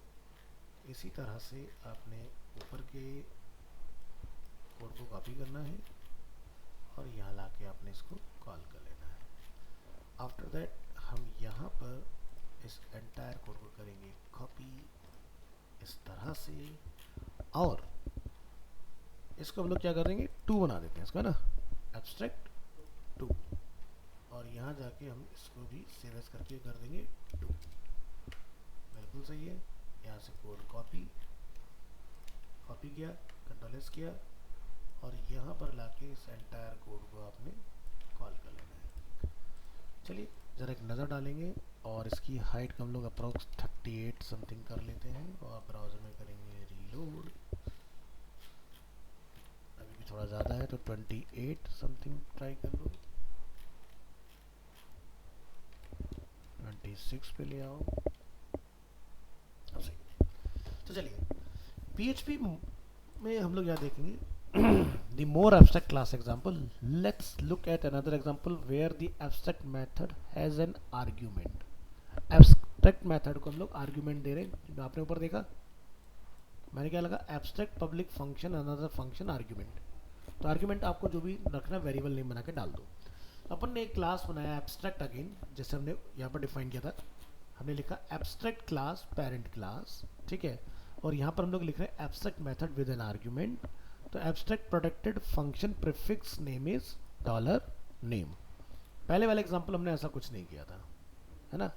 S1: इसी तरह से आपने ऊपर के कोड को कॉपी करना है, और यहाँ लाके आपने इसको कॉल कर लेना है। आफ्टर दैट हम यहाँ पर इस एंटायर कोड को करेंगे कॉपी इस तरह से, और इसको हम लोग क्या करेंगे, 2 बना देते हैं इसका ना, एब्स्ट्रैक्ट 2, और यहाँ जाके हम इसको भी सेव एज करके कर देंगे 2, बिल्कुल सही है। यहाँ से कोड कॉपी किया, Ctrl+S किया, और यहाँ पर लाके इस एंटायर कोड को आपने कॉल कर लेना है। चलिए ज़रा एक नज़र डालेंगे और इसकी हाइट को हम लोग अप्रोक्स 38 समथिंग कर लेते हैं और ब्राउज़र में करेंगे रीलोड। अभी भी थोड़ा ज़्यादा है तो 28 समथिंग ट्राई कर लो, 26 पे ले आओ। अब सही। तो चलिए PHP में हम लोग यहाँ देखेंगे the more abstract class example. Let's look at another example where the abstract method has an argument. Abstract method को हम लोग argument दे रहे हैं। आपने ऊपर देखा, मैंने क्या लगा, abstract public function another function argument। तो argument आपको जो भी रखना वेरिएबल नेम बना के डाल दो। अपन ने एक क्लास बनाया abstract again, जैसे हमने यहाँ पर डिफाइन किया था, हमने लिखा abstract class parent class, ठीक है। और यहाँ पर हम लोग लिख रहे हैं abstract method with an argument। तो abstract protected function prefix name is dollar name. पहले वाले एग्जांपल हमने ऐसा कुछ नहीं किया था, है ना।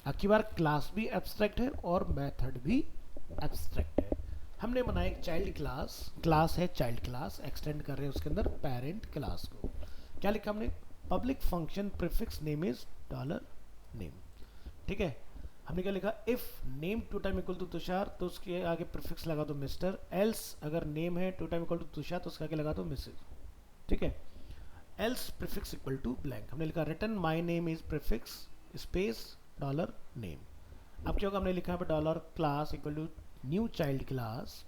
S1: अब की बार क्लास भी एब्स्ट्रैक्ट है और मेथड भी एब्स्ट्रैक्ट है। हमने बनाया एक चाइल्ड क्लास, क्लास है चाइल्ड क्लास, एक्सटेंड कर रहे हैं उसके अंदर पेरेंट क्लास को। क्या लिखा हमने, public function prefix name is dollar name, ठीक है। हमने क्या लिखा, if name two time equal to Tushar तो उसके आगे प्रीफिक्स लगा दो मिस्टर, एल्स अगर नेम है two time equal to Tushar तो उसके आगे लगा दो मिसेज, ठीक है। Else prefix equal to blank. हमने लिखा return my name is prefix space dollar name. अब क्या होगा, हमने लिखा है dollar class equal to new child class,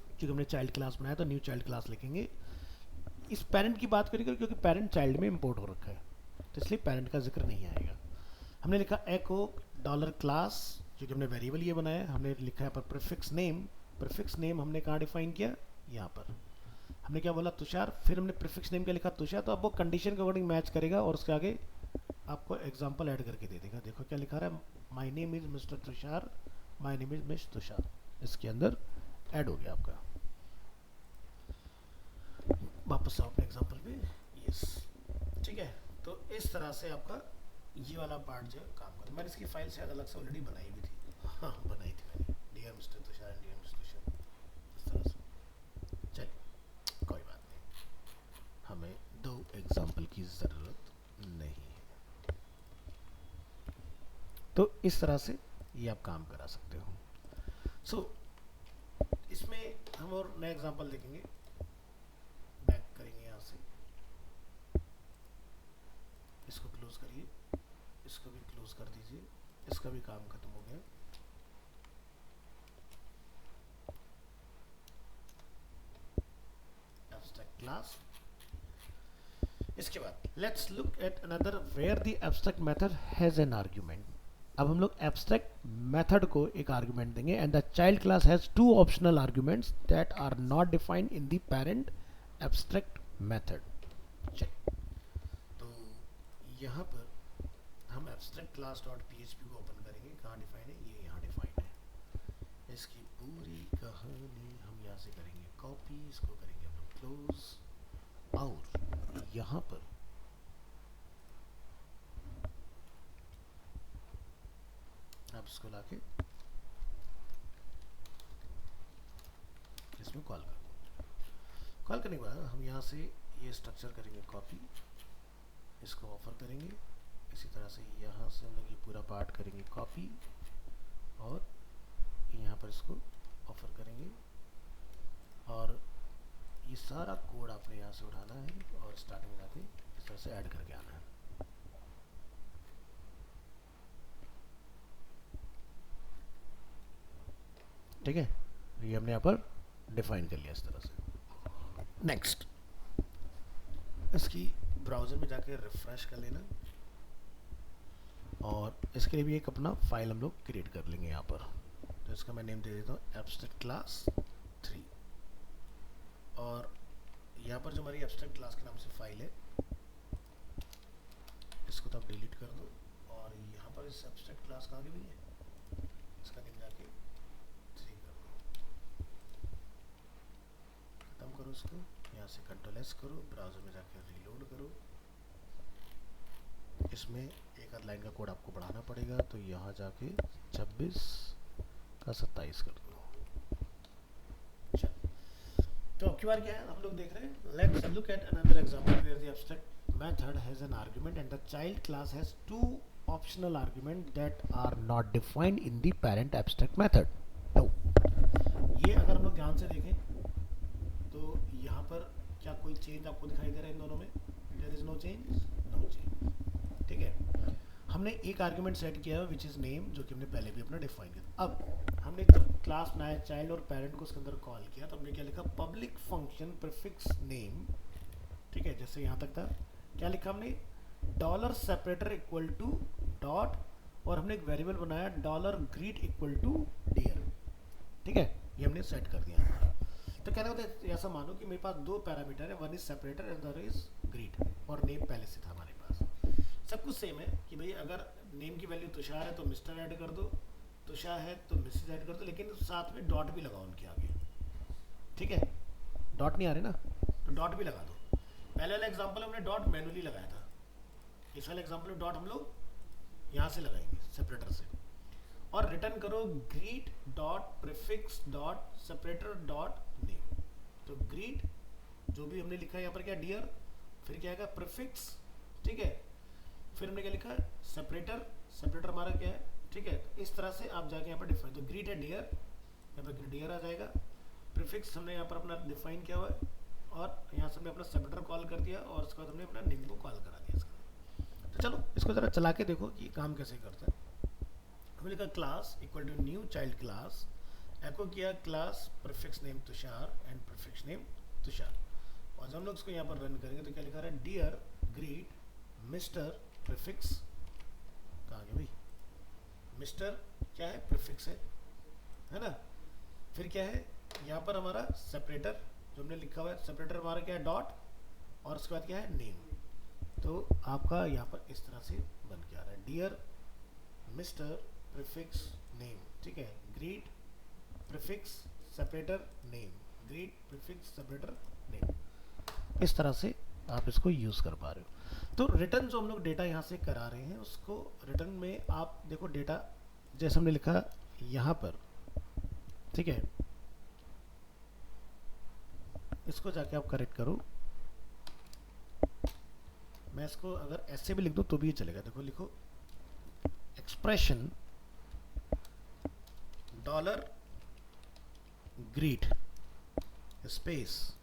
S1: क्योंकि हमने चाइल्ड क्लास बनाया तो न्यू चाइल्ड क्लास लिखेंगे। इस पेरेंट की बात करेंगे क्योंकि पेरेंट चाइल्ड में इंपोर्ट हो रखा है तो इसलिए पेरेंट का जिक्र नहीं आएगा। हमने लिखा एको डॉलर क्लास, क्योंकि हमने वेरिएबल ये बनाया, हमने लिखा है पर प्रीफिक्स नेम। प्रीफिक्स नेम हमने कहाँ डिफाइन किया, यहाँ पर। हमने क्या बोला, तुषार, फिर हमने प्रीफिक्स नेम क्या लिखा, तुषार। तो अब वो कंडीशन के अकॉर्डिंग मैच करेगा और उसके आगे आपको एग्जांपल ऐड करके दे देगा। देखो क्या लिखा रहा है, my name is mister Tushar, my name is miss Tushar, इसके अंदर ऐड हो गया आपका। वापस आओ अपने एग्जांपल पे, यस, ठीक है। तो इस तरह से आपका ये वाला पार्ट जो काम करता है। मैंने इसकी फाइल शायद अलग से ऑलरेडी बनाई भी थी, हाँ बनाई थी मैंने, dear mister Tushar and dear mister Tushar, इस तरह से। चलिए कोई बात नहीं, हमें दो एग्जाम्पल की ज़रूरत नहीं है। तो इस तरह से ये आप काम करा सकते हो। सो इसमें हम और नए एग्जाम्पल देखेंगे। बैक करेंगे यहाँ से, इसको क्लोज करिए, इसको भी क्लोज कर दीजिए, इसका भी काम खत्म हो गया। Abstract class. इसके बाद let's look at another where the abstract method has an argument. अब हम लोग एब्स्ट्रैक्ट मेथड को एक आर्गुमेंट देंगे and the child class has two optional arguments that are not defined in the parent abstract method. तो यहाँ पर हम एब्स्ट्रैक्ट क्लास डॉट PHP को ओपन करेंगे। कहाँ डिफाइन है, ये यहाँ डिफाइन है। इसकी पूरी कहानी हम यहाँ से करेंगे कॉपी, इसको करेंगे हम लोग क्लोज, और यहाँ पर आप इसको लाके इसमें कॉल कर दो। कॉल करने के बाद हम यहाँ से ये स्ट्रक्चर करेंगे कॉपी, इसको ऑफर करेंगे। इसी तरह से यहाँ से हम लोग ये पूरा पार्ट करेंगे कॉपी और यहाँ पर इसको ऑफर करेंगे, और ये सारा कोड आपने यहाँ से उठाना है और स्टार्टिंग में जाके इस तरह से ऐड करके आना है। ठीक है, ये हमने यहाँ पर डिफाइन कर लिया इस तरह से। नेक्स्ट, इसकी ब्राउज़र में जाके रिफ्रेश कर लेना और इसके लिए भी एक अपना फाइल हम लोग क्रिएट कर लेंगे यहाँ पर। तो इसका मैं नेम दे देता हूँ एब्स्ट्रैक्ट क्लास 3, और यहाँ पर जो हमारी एब्स्ट्रैक्ट क्लास के नाम से फाइल है इसको तो आप डिलीट कर दो, और यहाँ पर इस एब्स्ट्रैक्ट क्लास कहाँ की भी है, इसका नेम जाके 3 कर दो, खत्म करो इसको। यहाँ से Ctrl+S करो, ब्राउज़र में जाके रीलोड करो। इसमें एक आध लाइन का कोड आपको बढ़ाना पड़ेगा, तो यहाँ जाके 26 का 27 कर दो। तो अब की बार क्या है, हम लोग देख रहे हैं, let's look at another example where the abstract method has an argument and the child class has two optional argument that are not defined in the parent abstract method. तो ये अगर हम लोग ध्यान से देखें तो यहाँ पर क्या कोई चेंज आपको दिखाई दे रहा है इन दोनों में? There is no change, no change, ठीक है। हमने एक आर्गुमेंट सेट किया है विच इज़ नेम, जो कि हमने पहले भी अपना डिफाइन किया। अब हमने जब क्लास बनाया चाइल्ड और पेरेंट को उसके अंदर कॉल किया तो हमने क्या लिखा? पब्लिक फंक्शन प्रीफिक्स नेम, ठीक है, जैसे यहाँ तक था। क्या लिखा हमने? Dollar separator equal to dot, और हमने एक वेरिएबल बनाया dollar greet equal to dear, ठीक है, ये हमने सेट कर दिया हमारा। तो कहना होता है ऐसा मानो कि मेरे पास दो पैरामीटर है, one is separator and other is greet, और नेम पहले से था हमारे पास। सब कुछ सेम है कि भाई अगर नेम की वैल्यू तुषार है तो मिस्टर ऐड कर दो, तुषार है तो मिसेज ऐड कर दो, लेकिन साथ में डॉट भी लगाओ उनके आगे, ठीक है। डॉट नहीं आ रहे ना, तो डॉट भी लगा दो। पहले वाला एग्जांपल हमने डॉट मैनुअली लगाया था, इस वाले एग्जांपल में डॉट हम लोग यहाँ से लगाएंगे सेपरेटर से, और रिटर्न करो greet dot prefix dot separator dot name. तो ग्रीट जो भी हमने लिखा है यहाँ पर क्या? डियर, फिर क्या आएगा? प्रीफिक्स, ठीक है, फिर हमने क्या लिखा है? सेपरेटर, सेपरेटर हमारा क्या है, ठीक है। तो इस तरह से आप जाके यहाँ पर डिफाइन, तो ग्रीट है डियर, यहाँ पर डियर आ जाएगा। प्रीफिक्स हमने यहाँ पर अपना डिफाइन किया हुआ है, और यहाँ से हमने अपना सेपरेटर कॉल कर दिया, और उसके बाद हमने अपना नेम को कॉल करा दिया इसका। तो चलो इसको ज़रा चला के देखो कि काम कैसे करता है। हमने लिखा class equal to new child class, echo किया class prefix name Tushar and prefix name Tushar, और जब हम लोग इसको यहाँ पर रन करेंगे तो क्या लिखा रहा है? डियर ग्रीट मिस्टर प्रीफिक्स, कहाँ गया भाई? मिस्टर क्या है? प्रीफिक्स है ना। फिर क्या है यहाँ पर? हमारा सेपरेटर जो हमने लिखा हुआ है, सेपरेटर हमारा क्या है? डॉट, और उसके बाद क्या है? नेम। तो आपका यहाँ पर इस तरह से बन के आ रहा है, डियर मिस्टर प्रीफिक्स नेम, ठीक है, greet prefix separator name, greet prefix separator name. इस तरह से आप इसको यूज़ कर पा रहे हो। तो रिटर्न जो हम लोग डेटा यहाँ से करा रहे हैं, उसको रिटर्न में आप देखो डेटा जैसे हमने लिखा यहाँ पर, ठीक है, इसको जाके आप करेक्ट करो। मैं इसको अगर ऐसे भी लिख दूं तो भी ये चलेगा। देखो लिखो expression dollar greet space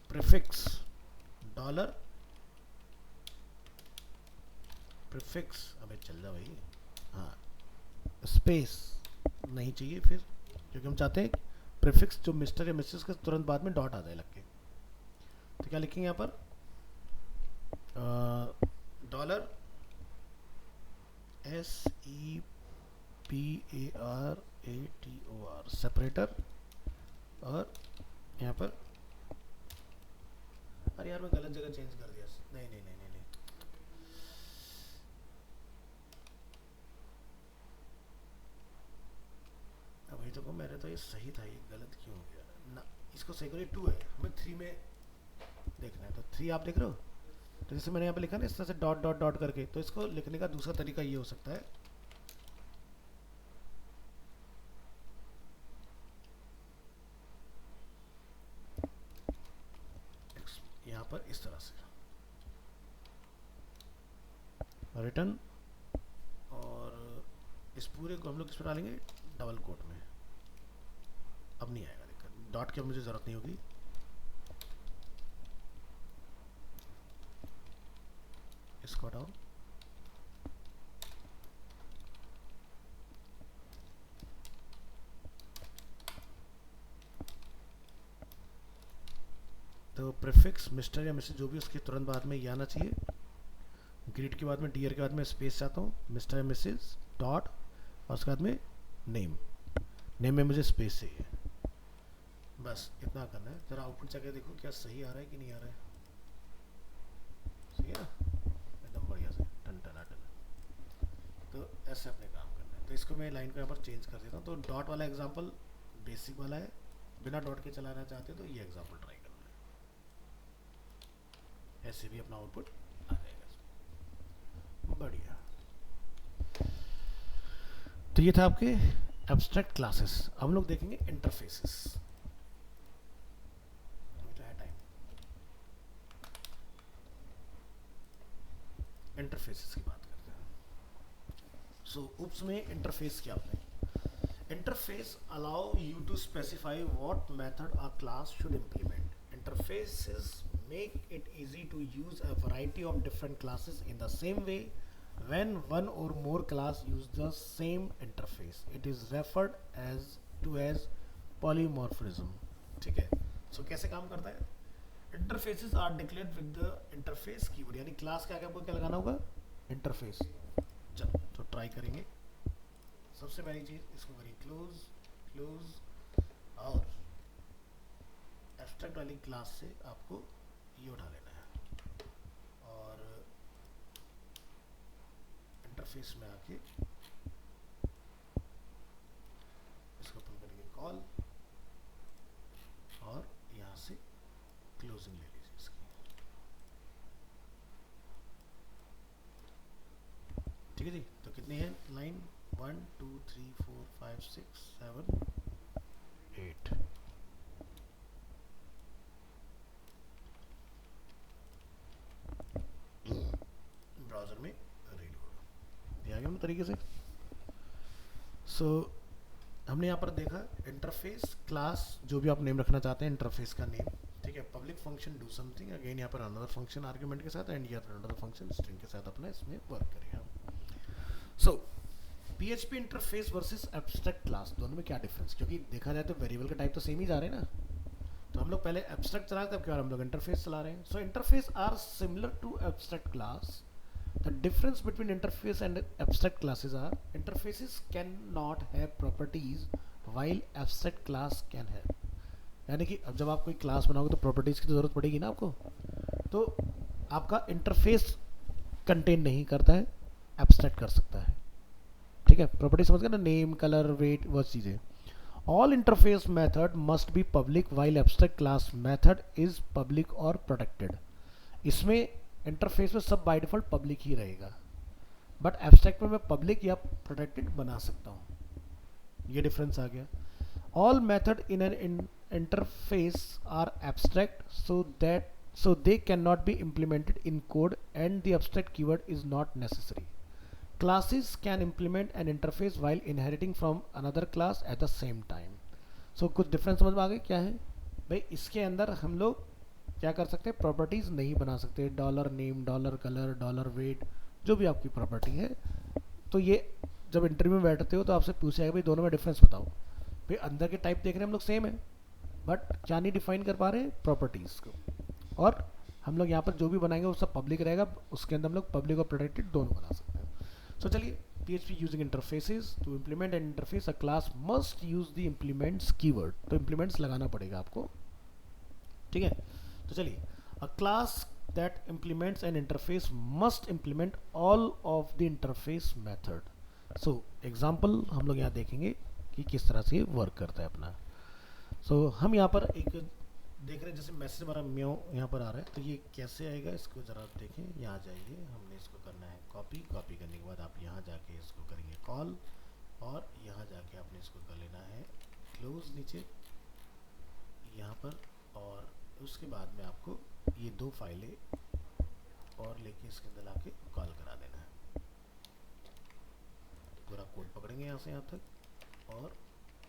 S1: prefix dollar prefix, अबे चल रहा भाई, हाँ, स्पेस नहीं चाहिए फिर, क्योंकि हम चाहते हैं प्रीफिक्स जो मिस्टर या मिसेस के तुरंत बाद में डॉट आ जाए लग के। तो क्या लिखेंगे यहाँ पर? डॉलर SEPARATOR सेपरेटर, और यहाँ पर, अरे यार मैं गलत जगह चेंज कर दिया, नहीं नहीं नहीं नहीं नहीं, अभी तो मेरे तो ये सही था, ये गलत क्यों हो गया ना? इसको सही करो, 2 है, हमें 3 में देखना है। तो 3 आप देख रहे हो, तो जैसे मैंने यहाँ पे लिखा ना इस तरह से डॉट डॉट डॉट करके, तो इसको लिखने का दूसरा तरीका ये हो सकता है, यहाँ पर इस तरह से रिटर्न, और इस पूरे को हम लोग किस पर डालेंगे? डबल कोट में। अब नहीं आएगा दिक्कत, डॉट की मुझे ज़रूरत नहीं होगी। इसको हटाओ, तो प्रीफिक्स मिस्टर या मिसेस जो भी उसके तुरंत बाद में ये आना चाहिए। ग्रीट के बाद में, डियर के बाद में स्पेस चाहता हूँ, मिस्टर या मिसेस डॉट, और उसके बाद में नेम, नेम में मुझे स्पेस चाहिए। बस इतना करना है। ज़रा आउटपुट जाके देखो क्या सही आ रहा है कि नहीं आ रहा है। सही है ना, एकदम बढ़िया से टन टना टन। तो ऐसे अपने काम करना है। तो इसको मैं लाइन को यहाँ पर चेंज कर देता हूँ। तो डॉट वाला एग्जाम्पल बेसिक वाला है, बिना डॉट के चलाना चाहते तो ये एग्जाम्पल ट्राई करना है, ऐसे भी अपना आउटपुट आ जाएगा। बढ़िया। तो ये था आपके एब्स्ट्रैक्ट क्लासेस। हम लोग देखेंगे इंटरफेसेस। तो है टाइम, इंटरफेसेस की बात करते हैं। सो उप्स में इंटरफेस क्या होता है? Interface allow you to specify what method a class should implement. Interfaces make it easy to use a variety of different classes in the same way. When one or more class use the same interface, it is referred as polymorphism. ठीक है, so कैसे काम करता है? Interfaces are declared with the interface keyword, यानी class के आगे आपको क्या लगाना होगा? इंटरफेस। चलो तो ट्राई करेंगे। सबसे पहली चीज इसको करिए क्लोज क्लोज, और एब्स्ट्रैक्ट वाली क्लास से आपको ये उठा लेना है और इंटरफेस में आके इसको अपन करेंगे कॉल और यहाँ से क्लोजिंग ले लीजिए इसकी। ठीक है जी, तो कितनी है लाइन? 1 2 3 4 5 6 7 8। ब्राउजर में रीलोड दिया गया ना तरीके से। सो हमने यहाँ पर देखा इंटरफेस क्लास, जो भी आप नेम रखना चाहते हैं इंटरफेस का नेम, ठीक है। Public function do something, again यहाँ पर अनदर फंक्शन आर्गुमेंट के साथ, एंड यहाँ अनदर फंक्शन स्ट्रिंग के साथ अपना इसमें वर्क करेगा। सो PHP interface versus abstract class, दोनों में क्या डिफरेंस? क्योंकि देखा जाए तो वेरिएबल का टाइप तो सेम ही जा रहे हैं ना, तो हम लोग पहले एब्स्ट्रैक्ट चला रहे थे, अब क्या हम लोग इंटरफेस चला रहे हैं। So interface are similar to abstract class. The difference between interface and abstract classes are interfaces cannot have properties while abstract class can have। यानी कि अब जब आप कोई क्लास बनाओगे तो प्रॉपर्टीज की तो जरूरत पड़ेगी ना आपको, तो आपका इंटरफेस कंटेन नहीं करता है, एब्स्ट्रैक्ट कर सकता है। ठीक है, प्रॉपर्टी समझ गए ना, नेम कलर वेट वो चीज़ें। All interface method must be public while abstract class method is public और प्रोटेक्टेड। इसमें इंटरफेस में सब बाय डिफॉल्ट पब्लिक ही रहेगा, बट एब्स्ट्रैक्ट में मैं पब्लिक या प्रोटेक्टेड बना सकता हूँ, ये डिफरेंस आ गया। All method in an interface are abstract so they cannot be implemented in code and the abstract keyword is not necessary. Classes can implement an interface while inheriting from another class at the same time. So कुछ difference समझ में आ गए क्या है भाई? इसके अंदर हम लोग क्या कर सकते हैं? प्रॉपर्टीज नहीं बना सकते, dollar name, dollar colour, dollar weight, जो भी आपकी प्रॉपर्टी है। तो ये जब इंटरव्यू में बैठते हो तो आपसे पूछेगा भाई दोनों में डिफरेंस बताओ। भाई अंदर के टाइप देख रहे हैं हम लोग सेम है, बट क्या नहीं डिफाइन कर पा रहे हैं? प्रॉपर्टीज को। और हम लोग यहाँ पर जो भी बनाएंगे वो सब पब्लिक रहेगा, उसके अंदर हम लोग पब्लिक और प्रोटेक्टेड दोनों बना सकते हैं। सो चलिए, PHP using interfaces to implement an interface a class must use the implements keyword। तो implements लगाना पड़ेगा आपको, ठीक है। तो चलिए, a class that implements an interface must implement all of the interface method। so example हम लोग यहाँ देखेंगे कि किस तरह से वर्क करता है अपना। so हम यहाँ पर एक देख रहे हैं, जैसे मैसेज हमारा म्याओ यहाँ पर आ रहा है, तो ये कैसे आएगा इसको ज़रा आप देखें। यहाँ जाइए, हमने इसको करना है कॉपी करने के बाद आप यहाँ जाके इसको करेंगे कॉल, और यहाँ जाके आपने इसको कर लेना है क्लोज नीचे यहाँ पर, और उसके बाद में आपको ये दो फाइलें और लेके इसके अंदर लाके कॉल करा देना है। पूरा कोड पकड़ेंगे यहाँ से यहाँ तक, और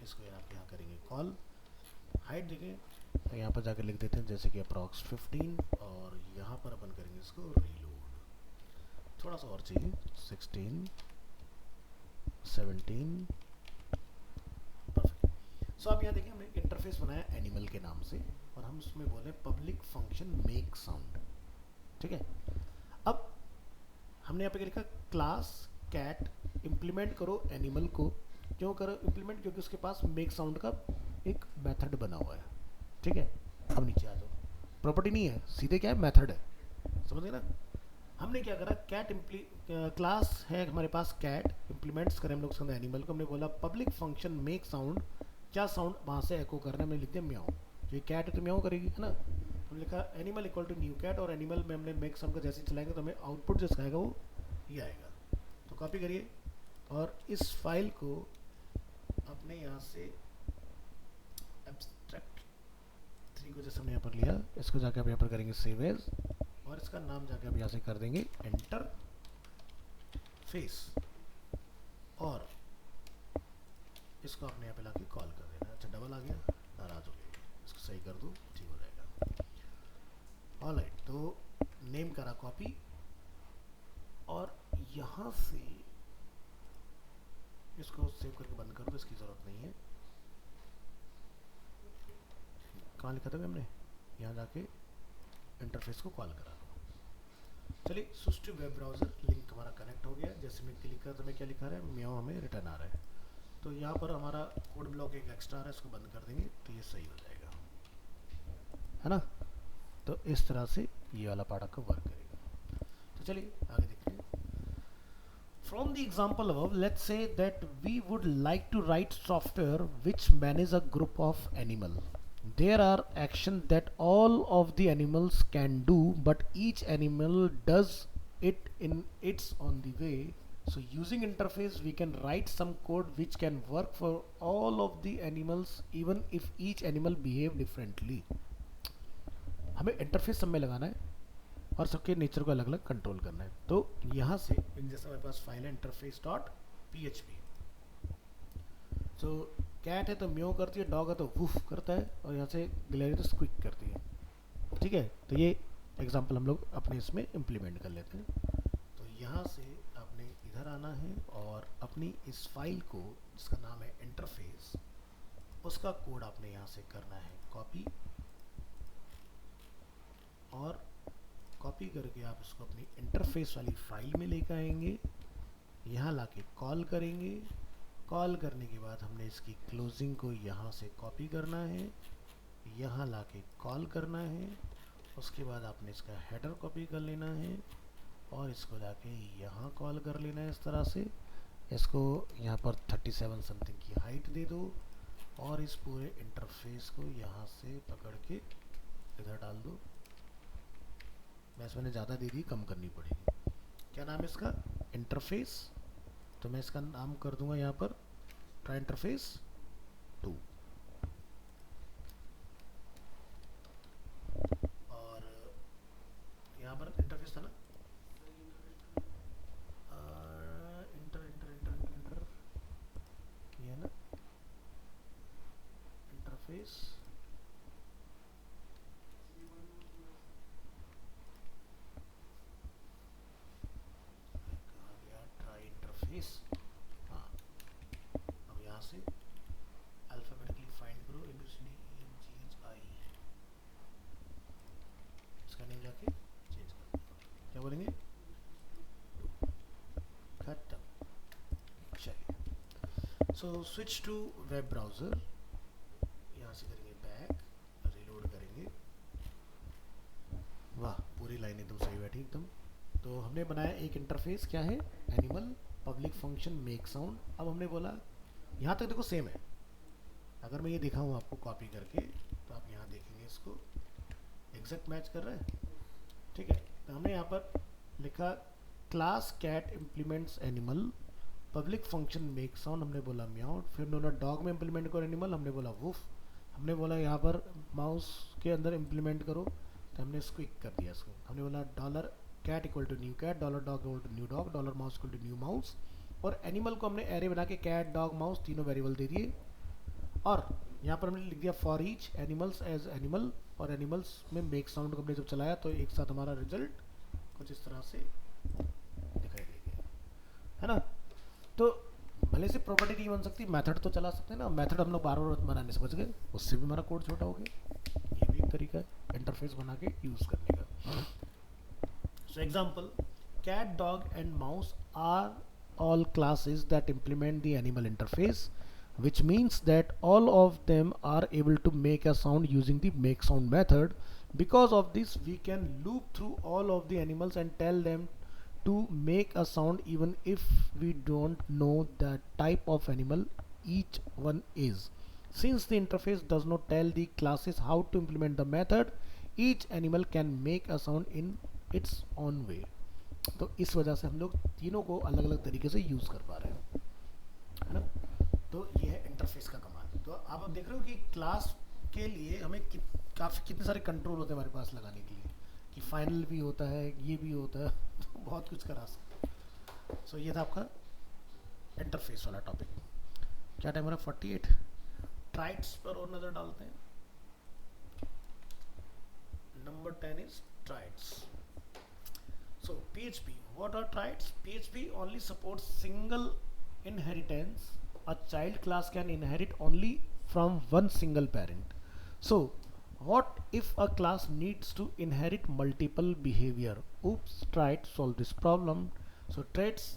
S1: इसको आप यहाँ करेंगे कॉल। हाइट देखें तो यहाँ पर जाकर लिख देते हैं जैसे कि अप्रॉक्स 15, और यहाँ पर अपन करेंगे इसको रीलोड। थोड़ा सा और चाहिए, 16 17, परफेक्ट। सो आप यहाँ देखिए हमने इंटरफेस बनाया एनिमल के नाम से, और हम उसमें बोले पब्लिक फंक्शन मेक साउंड, ठीक है। अब हमने यहाँ पे क्या लिखा? क्लास कैट इम्प्लीमेंट करो एनिमल को। क्यों करो इम्प्लीमेंट? क्योंकि उसके पास मेक साउंड का एक मेथड बना हुआ है, ठीक है। अब नीचे आ जाओ, प्रॉपर्टी नहीं है, सीधे क्या है? मेथड है, समझ गए ना। हमने क्या करा? कैट क्लास है हमारे पास, कैट इम्प्लीमेंट्स करें हम लोग उसके अंदर एनिमल को। हमने बोला पब्लिक फंक्शन मेक साउंड, क्या साउंड वहाँ से एको करना है, हमने लिख दिया म्याओ। तो ये कैट है तो म्याओ करेगी, है ना। हमने लिखा animal equal to new cat, और एनिमल में हमने मेक साउंड का जैसे चलाएंगे तो हमें आउटपुट जो आएगा वो ये आएगा। तो कॉपी करिए, और इस फाइल को अपने यहाँ से एब्स्ट्रैक्ट 3 को जैसे हमने यहाँ पर लिया, इसको जाके आप यहाँ पर करेंगे सेव एज, और इसका नाम जाके आप यहाँ से कर देंगे एंटर इंटरफेस और इसको आपने यहाँ पे लाके कॉल कर देना। अच्छा डबल आ गया, नाराज हो गया, इसको सही कर दो, ठीक हो जाएगा। ऑलराइट, तो नेम करा कॉपी और यहाँ से इसको सेव करके बंद कर दो, इसकी ज़रूरत नहीं है। कहाँ लिखा था हमने, यहाँ जाके इंटरफेस को कॉल करा दो। चलिए switch to web browser, link हमारा कनेक्ट हो गया। जैसे मैं क्लिक करता मैं क्या लिखा रहा है, म्याओ हमें रिटर्न आ रहा है। तो यहाँ पर हमारा कोड ब्लॉक एक एक्स्ट्रा आ रहा है, इसको बंद कर देंगे तो ये सही हो जाएगा, है ना। तो इस तरह से ये वाला पार्ट आपका वर्क करेगा। तो चलिए आगे देखते हैं। From the example above, let's say that we would like to write software which manage a group of animal. There are actions that all of the animals can do, but each animal does it in its on the way. So using interface, we can write some code which can work for all of the animals, even if each animal behave differently. हमें interface सब में लगाना है और सबके nature को अलग अलग कंट्रोल करना है। तो यहाँ से जैसे हमारे पास फाइल है इंटरफेस डॉट PHP। तो कैट है तो म्यो करती है, डॉग है तो वूफ करता है, और यहाँ से गिलहरी तो स्क्विक करती है। ठीक है, तो ये एग्जांपल हम लोग अपने इसमें इम्प्लीमेंट कर लेते हैं। तो यहाँ से आपने इधर आना है और अपनी इस फाइल को जिसका नाम है इंटरफेस, उसका कोड आपने यहाँ से करना है कॉपी, और कॉपी करके आप इसको अपनी इंटरफेस वाली फाइल में लेकर आएंगे, यहाँ लाके कॉल करेंगे। कॉल करने के बाद हमने इसकी क्लोजिंग को यहाँ से कॉपी करना है, यहाँ लाके कॉल करना है। उसके बाद आपने इसका हेडर कॉपी कर लेना है और इसको लाके यहाँ कॉल कर लेना है। इस तरह से इसको यहाँ पर 37 समथिंग की हाइट दे दो और इस पूरे इंटरफेस को यहाँ से पकड़ के इधर डाल दो। मैंने ज़्यादा दे दी, कम करनी पड़ेगी। क्या नाम है इसका, इंटरफेस। तो मैं इसका नाम कर दूंगा यहाँ पर ट्राई इंटरफेस 2। और यहाँ पर इंटरफेस था ना, इंटर इंटर इंटर इंटर ये है ना इंटरफेस। हाँ, अब यहाँ से अल्फाबेटिकली फाइंड करो ABCDEFGHI, इसका नेम जाके चेंज कर दो। क्या बोलेंगे, खत्म। चलिए, so switch to web browser, यहाँ से करेंगे बैक, रिलोड करेंगे। वाह, पूरी लाइन एकदम सही बैठी एकदम। तो हमने बनाया एक इंटरफेस, क्या है, animal public function make sound. अब हमने बोला यहाँ तक देखो सेम है। अगर मैं ये दिखाऊँ आपको कॉपी करके तो आप यहाँ देखेंगे इसको एग्जैक्ट मैच कर रहा है। ठीक है, तो हमने यहाँ पर लिखा class cat implements animal, public function make sound हमने बोला म्याऊ, फिर हमने बोला डॉग में इम्प्लीमेंट करो एनिमल, हमने बोला वुफ, हमने बोला यहाँ पर माउस के अंदर इम्प्लीमेंट करो, तो हमने स्क्विक कर दिया इसको। हमने बोला dollar cat equal to new cat, dollar dog equal to new dog, dollar mouse equal to new mouse, और एनिमल को हमने एरे बना के कैट डॉग माउस तीनों वेरिएबल दे दिए। और यहाँ पर हमने लिख दिया for each animals as animal, और एनिमल्स में मेक साउंड को हमने जब चलाया तो एक साथ हमारा रिजल्ट कुछ इस तरह से दिखाई देगा, है ना। तो भले से प्रॉपर्टी नहीं बन सकती, मेथड तो चला सकते हैं ना। मेथड हम लोग बार बार बनाने से बच गए, उससे भी हमारा कोड छोटा हो गया। ये भी एक तरीका है इंटरफेस बना के यूज़ करने का। So example, cat, dog and mouse are all classes that implement the animal interface, which means that all of them are able to make a sound using the make sound method. Because of this, we can loop through all of the animals and tell them to make a sound even if we don't know the type of animal each one is. Since the interface does not tell the classes how to implement the method, each animal can make a sound in its own way. तो इस वजह से हम लोग तीनों को अलग अलग तरीके से यूज़ कर पा रहे हैं, है ना। तो ये है इंटरफेस का कमाल। तो आप अब देख रहे हो कि क्लास के लिए हमें कितने सारे कंट्रोल होते हैं हमारे पास लगाने के लिए, कि फाइनल भी होता है, ये भी होता है, तो बहुत कुछ करा सकते हैं। सो ये था आपका इंटरफेस वाला टॉपिक। क्या टाइम हो रहा है? 48। ट्राइट्स पर और नज़र डालते हैं। Number 10 is traits. So PHP, what are traits? PHP only supports single inheritance. A child class can inherit only from one single parent. So what if a class needs to inherit multiple behavior? Oops, trait solve this problem. So traits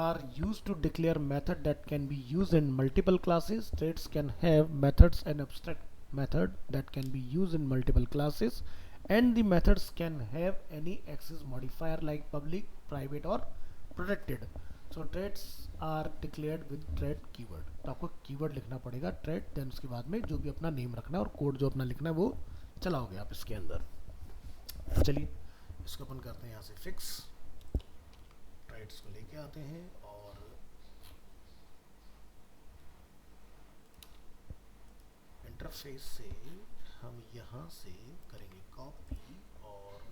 S1: are used to declare method that can be used in multiple classes. Traits can have methods and abstract method that can be used in multiple classes, and the methods can have any access modifier like public, private or protected. So traits are declared with trait keyword. तो आपको keyword लिखना पड़ेगा trait, then उसके बाद में जो भी अपना नेम रखना है और कोड जो अपना लिखना है वो चलाओगे आप इसके अंदर। चलिए इसको अपन करते हैं यहाँ से फिक्स। ट्राइट्स को लेके आते हैं और इंटरफेस से हम यहाँ से करेंगे कॉपी और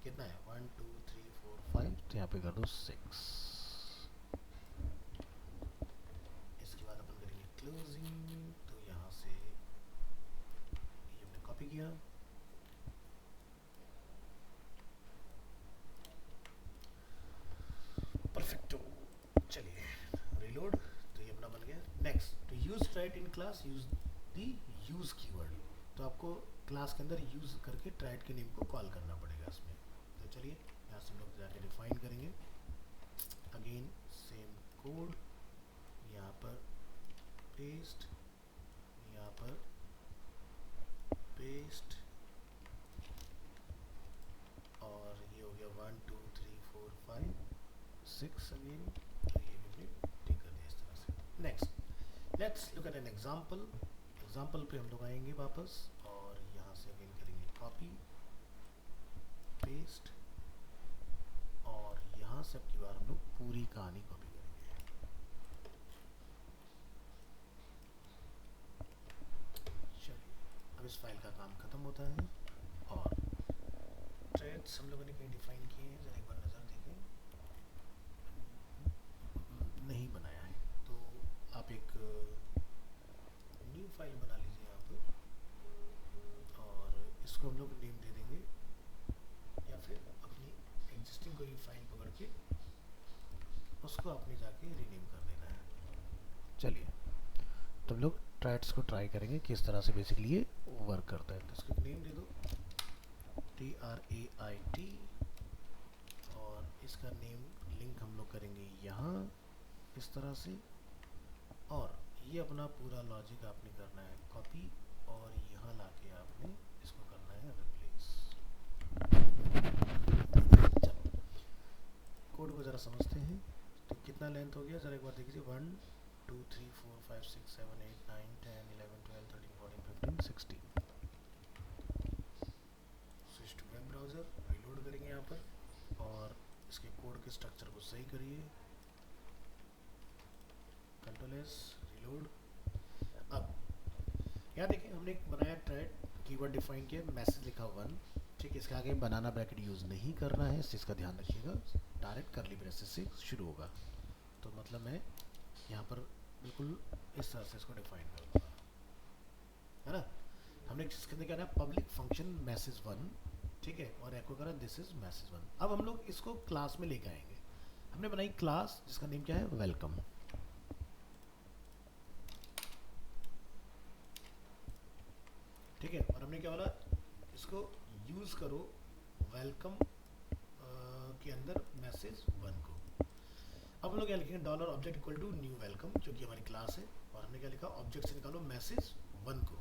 S1: कितना है 1 2 3 4 5, तो यहाँ पे कर दो 6। इसके बाद अपन करेंगे क्लोजिंग, तो यहाँ से ये हमने कॉपी किया, परफेक्टो। चलिए रीलोड, तो ये अपना बन गया। Next, to use trait in class use the use keyword. तो आपको क्लास के अंदर यूज करके ट्राइट के नेम को कॉल करना पड़ेगा इसमें। तो चलिए यहाँ से हम लोग जाके डिफाइन करेंगे। अगेन सेम कोड, यहाँ पर पेस्ट, यहाँ पर पेस्ट, और ये हो गया 1 2 3 4 5 6 अगेन, तो ये भी हमने ठीक कर दिया इस तरह से। Next let's look at an example. Example पे हम लोग आएंगे वापस और यहाँ से अगेन करेंगे कॉपी पेस्ट, और यहाँ से अब की बार हम लोग पूरी कहानी कॉपी करेंगे। चलिए अब इस फाइल का काम खत्म होता है और ट्रेड्स हम लोगों ने कहीं डिफाइन किए हैं, जरा एक बार नज़र देखें। नहीं बनाया है, तो आप एक न्यू फाइल बना लीजिए यहाँ पर और इसको हम लोग नेम दे देंगे, या फिर अपनी एग्जिस्टिंग कोई फाइल पकड़ के उसको आपने जाके रीनेम कर देना है। चलिए तो हम लोग ट्राइट्स को ट्राई करेंगे किस तरह से बेसिकली ये वर्क करता है। तो इसको नेम दे दो TRAIT, और इसका नेम लिंक हम लोग करेंगे यहाँ इस तरह से, और ये अपना पूरा लॉजिक आपने करना है कॉपी, और यहाँ लाके आपने इसको करना है रिप्लेस। चलो कोड को ज़रा समझते हैं। तो कितना लेंथ हो गया ज़रा एक बार देखिए, 1 2 3 4 5 6 7 8 9 10 11 12 13 14 15 16। Switch to web browser, reload करेंगे यहाँ पर और इसके कोड के स्ट्रक्चर को सही करिए, Ctrl+S रीलोड। अब यहाँ देखिए हमने एक बनाया ट्राइट, कीवर्ड डिफाइन किया, मैसेज लिखा 1, ठीक है। इसके आगे बनाना ब्रैकेट यूज़ नहीं करना है, इस चीज़ का ध्यान रखिएगा। डायरेक्ट करली ब्रेसेस से शुरू होगा, तो मतलब मैं यहाँ पर बिल्कुल इस तरह से इसको डिफाइन कर दूँगा, है ना। हमने इसके अंदर क्या है, पब्लिक फंक्शन मैसेज 1, ठीक है, और एको करा दिस इज मैसेज 1। अब हम लोग इसको क्लास में लेके आएंगे। हमने बनाई क्लास जिसका नेम क्या है, वेलकम, ठीक है। और हमने क्या बोला, इसको यूज़ करो वेलकम के अंदर मैसेज 1 को। अब हम लोग क्या लिखेंगे, dollar object equal to new welcome, जो कि हमारी क्लास है, और हमने क्या लिखा, ऑब्जेक्ट से निकालो मैसेज 1 को।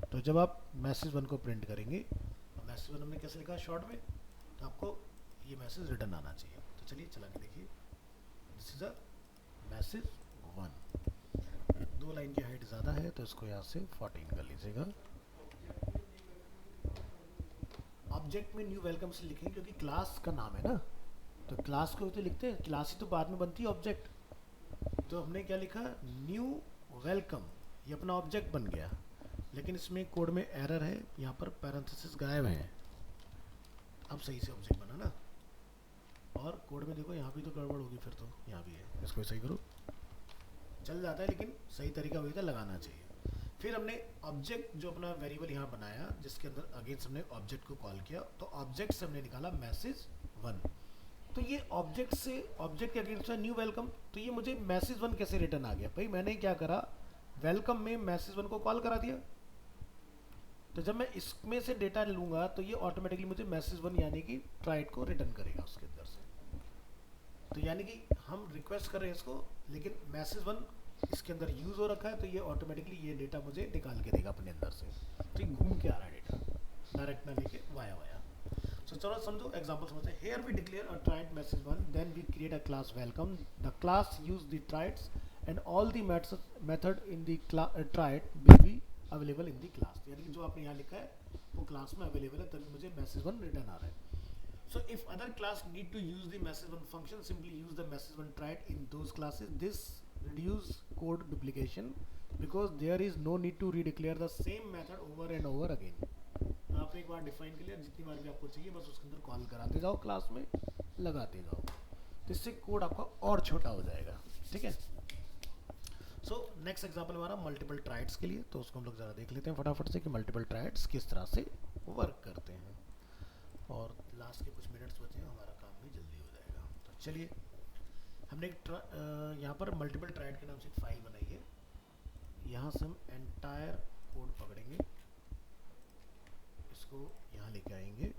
S1: तो जब आप मैसेज 1 को प्रिंट करेंगे, और मैसेज 1 हमने कैसे लिखा शॉर्ट में, तो आपको ये मैसेज रिटर्न आना चाहिए। तो चलिए चला के देखिए, this is a message 1। 2 line की हाइट ज़्यादा है तो इसको यहाँ से 14 कर लीजिएगा। ऑब्जेक्ट में न्यू वेलकम से लिखेंगे क्योंकि क्लास का नाम है ना, तो क्लास को तो लिखते हैं, क्लास ही तो बाद में बनती है ऑब्जेक्ट। तो हमने क्या लिखा, न्यू वेलकम, ये अपना ऑब्जेक्ट बन गया, लेकिन इसमें कोड में एरर है, यहाँ पर पैरेंथेसिस गायब है। अब सही से ऑब्जेक्ट बना ना, और कोड में देखो यहाँ भी तो गड़बड़ होगी, फिर तो यहाँ भी है, इसको सही करो, चल जाता है, लेकिन सही तरीका वही था, लगाना चाहिए। फिर हमने ऑब्जेक्ट जो अपना वेरिएबल यहाँ बनाया, जिसके अंदर अगेंस्ट हमने ऑब्जेक्ट को कॉल किया, तो ऑब्जेक्ट से हमने निकाला मैसेज 1। तो ये ऑब्जेक्ट से, ऑब्जेक्ट के अगेंस्ट न्यू वेलकम, तो ये मुझे मैसेज 1 कैसे रिटर्न आ गया? भाई मैंने क्या करा, वेलकम में मैसेज 1 को कॉल करा दिया। तो जब मैं इसमें से डेटा लूंगा तो ये ऑटोमेटिकली मुझे मैसेज 1 यानी कि ट्राइड को रिटर्न करेगा उसके अंदर से। तो यानी कि हम रिक्वेस्ट कर रहे हैं इसको, लेकिन मैसेज 1 इसके अंदर यूज हो रखा है, तो ये ऑटोमेटिकली ये डेटा मुझे निकाल के देगा अपने अंदर से। तो ये घूम के आ रहा है डेटा, डायरेक्ट ना लेके वाया वाया। So चलो समझो, एग्जांपल समझते हैं। Here we declare a tried message 1, then we create a class welcome. The class use the trieds and all the method in the tried will be available in the class. यानी कि जो आपने यहाँ लिखा है वो क्लास में available है, तभी मुझे message 1 रिटर्न आ रहा है। So if other class need to use the message 1 function, simply use the message 1 tried in those classes. This reduce code duplication because there is no need to redeclare the same method over and over again. आपने एक बार define कर लिया, जितनी बार भी आपको चाहिए बस उसके अंदर कॉल कराते जाओ, क्लास में लगाते जाओ, तो इससे कोड आपका और छोटा हो जाएगा। ठीक है। सो नेक्स्ट एग्जांपल हमारा मल्टीपल ट्राइड्स के लिए, तो उसको हम लोग ज़रा देख लेते हैं फटाफट से कि मल्टीपल ट्राइड्स किस तरह से वर्क करते हैं। और लास्ट के कुछ मिनट्स बचे हैं, हमारा काम भी जल्दी हो जाएगा। तो चलिए, हमने एक यहाँ पर मल्टीपल ट्राइड के नाम से एक फाइल बनाई है। यहाँ से हम एंटायर कोड पकड़ेंगे, इसको यहाँ लेके आएंगे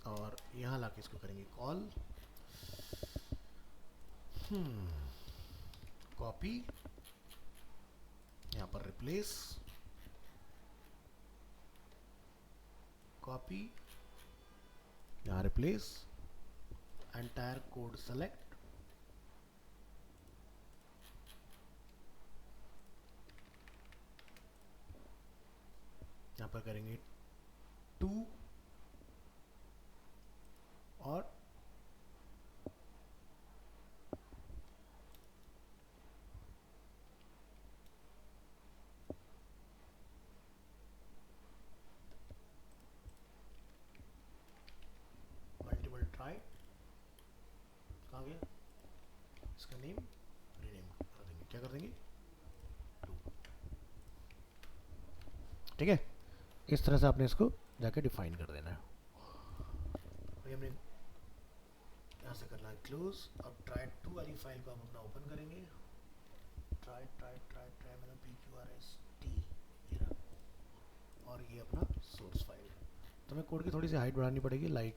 S1: और यहाँ लाके इसको करेंगे कॉल, कॉपी, यहाँ पर रिप्लेस, कॉपी, यहाँ रिप्लेस, एंटायर कोड सेलेक्ट, यहाँ पर करेंगे 2 और मल्टीपल ट्राई, कहाँ गया इसका नेम, रीनेम कर देंगे, क्या कर देंगे 2। ठीक है, इस तरह से आपने इसको जाके डिफाइन कर देना है। हमने यहाँ से करना है क्लोज। अब ट्राई 2 वाली फाइल को हम अपना ओपन करेंगे, ट्राई ट्राई ट्राई ट्राई मतलब PQRST, ये रहा, और ये अपना सोर्स फाइल। तो हमें कोड की थोड़ी सी हाइट बढ़ानी पड़ेगी, लाइक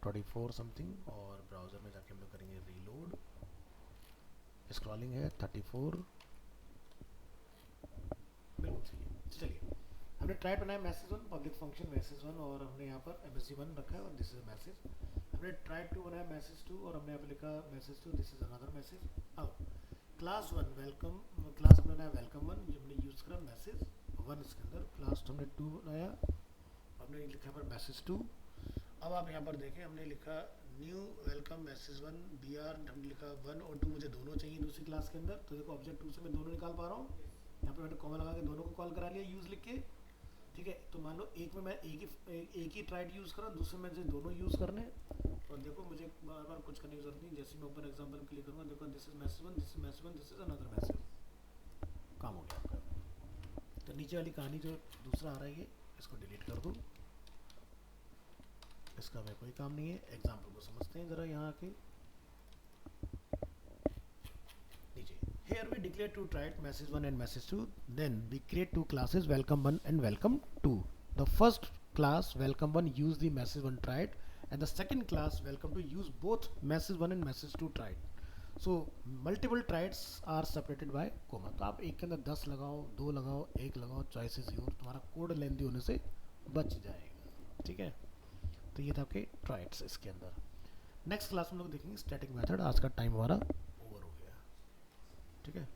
S1: 24 समथिंग, और ब्राउज़र में जाके हम लोग करेंगे रीलोड, स्क्रॉलिंग है 34, बिल्कुल सही है। चलिए, हमने ट्राइड बनाया मैसेज 1, पब्लिक फंक्शन मैसेज 1, और हमने यहाँ पर MSG1 रखा है और दिस इज मैसेज। हमने ट्राइड 2 बनाया मैसेज 2, और हमने यहाँ पे लिखा message 2, this is another message. अब क्लास 1 वेलकम, क्लास हमने बनाया वेलकम 1, जो हमने यूज़ करा मैसेज 1, इसके अंदर क्लास हमने 2 बनाया, हमने लिखा पर मैसेज 2। अब आप यहाँ पर देखें, हमने लिखा न्यू वेलकम मैसेज 1 BR, हमने लिखा 1 और 2 मुझे दोनों चाहिए दूसरी क्लास के अंदर, तो देखो ऑब्जेक्ट 2 से मैं दोनों निकाल पा रहा हूँ। यहाँ पर मैंने कॉमा लगा के दोनों को कॉल करा लिया यूज़ लिख के। ठीक है, तो मान लो एक में मैं एक ही ट्राइड यूज़ करा, दूसरे में से दोनों यूज़ करने, और देखो मुझे बार बार कुछ करने की जरूरत नहीं। जैसे मैं ऊपर एग्जांपल क्लिक करूँगा, देखो this is message 1, this is message 1, this is another message, काम हो गया आपका। तो नीचे वाली कहानी जो दूसरा आ रहा है, इसको डिलीट कर दो, इसका हमें कोई काम नहीं है। एग्जांपल को समझते हैं जरा यहाँ आके नीचे। Here we declare two tried message 1 and message 2. Then we create two classes, welcome 1 and welcome 2. The first class welcome 1 use the message 1 tried, and the second class welcome 2 use both message 1 and message 2 tried. So multiple trieds are separated by comma. तो आप एक के अंदर 10 लगाओ, 2 लगाओ, 1 लगाओ, choice is your, तुम्हारा code लेंदी होने से बच जाएगा। ठीक है, तो ये था आपके ट्राइड्स इसके अंदर। नेक्स्ट क्लास में लोग देखेंगे स्टैटिक मेथड। आज का टाइम हमारा ओवर हो गया। ठीक है।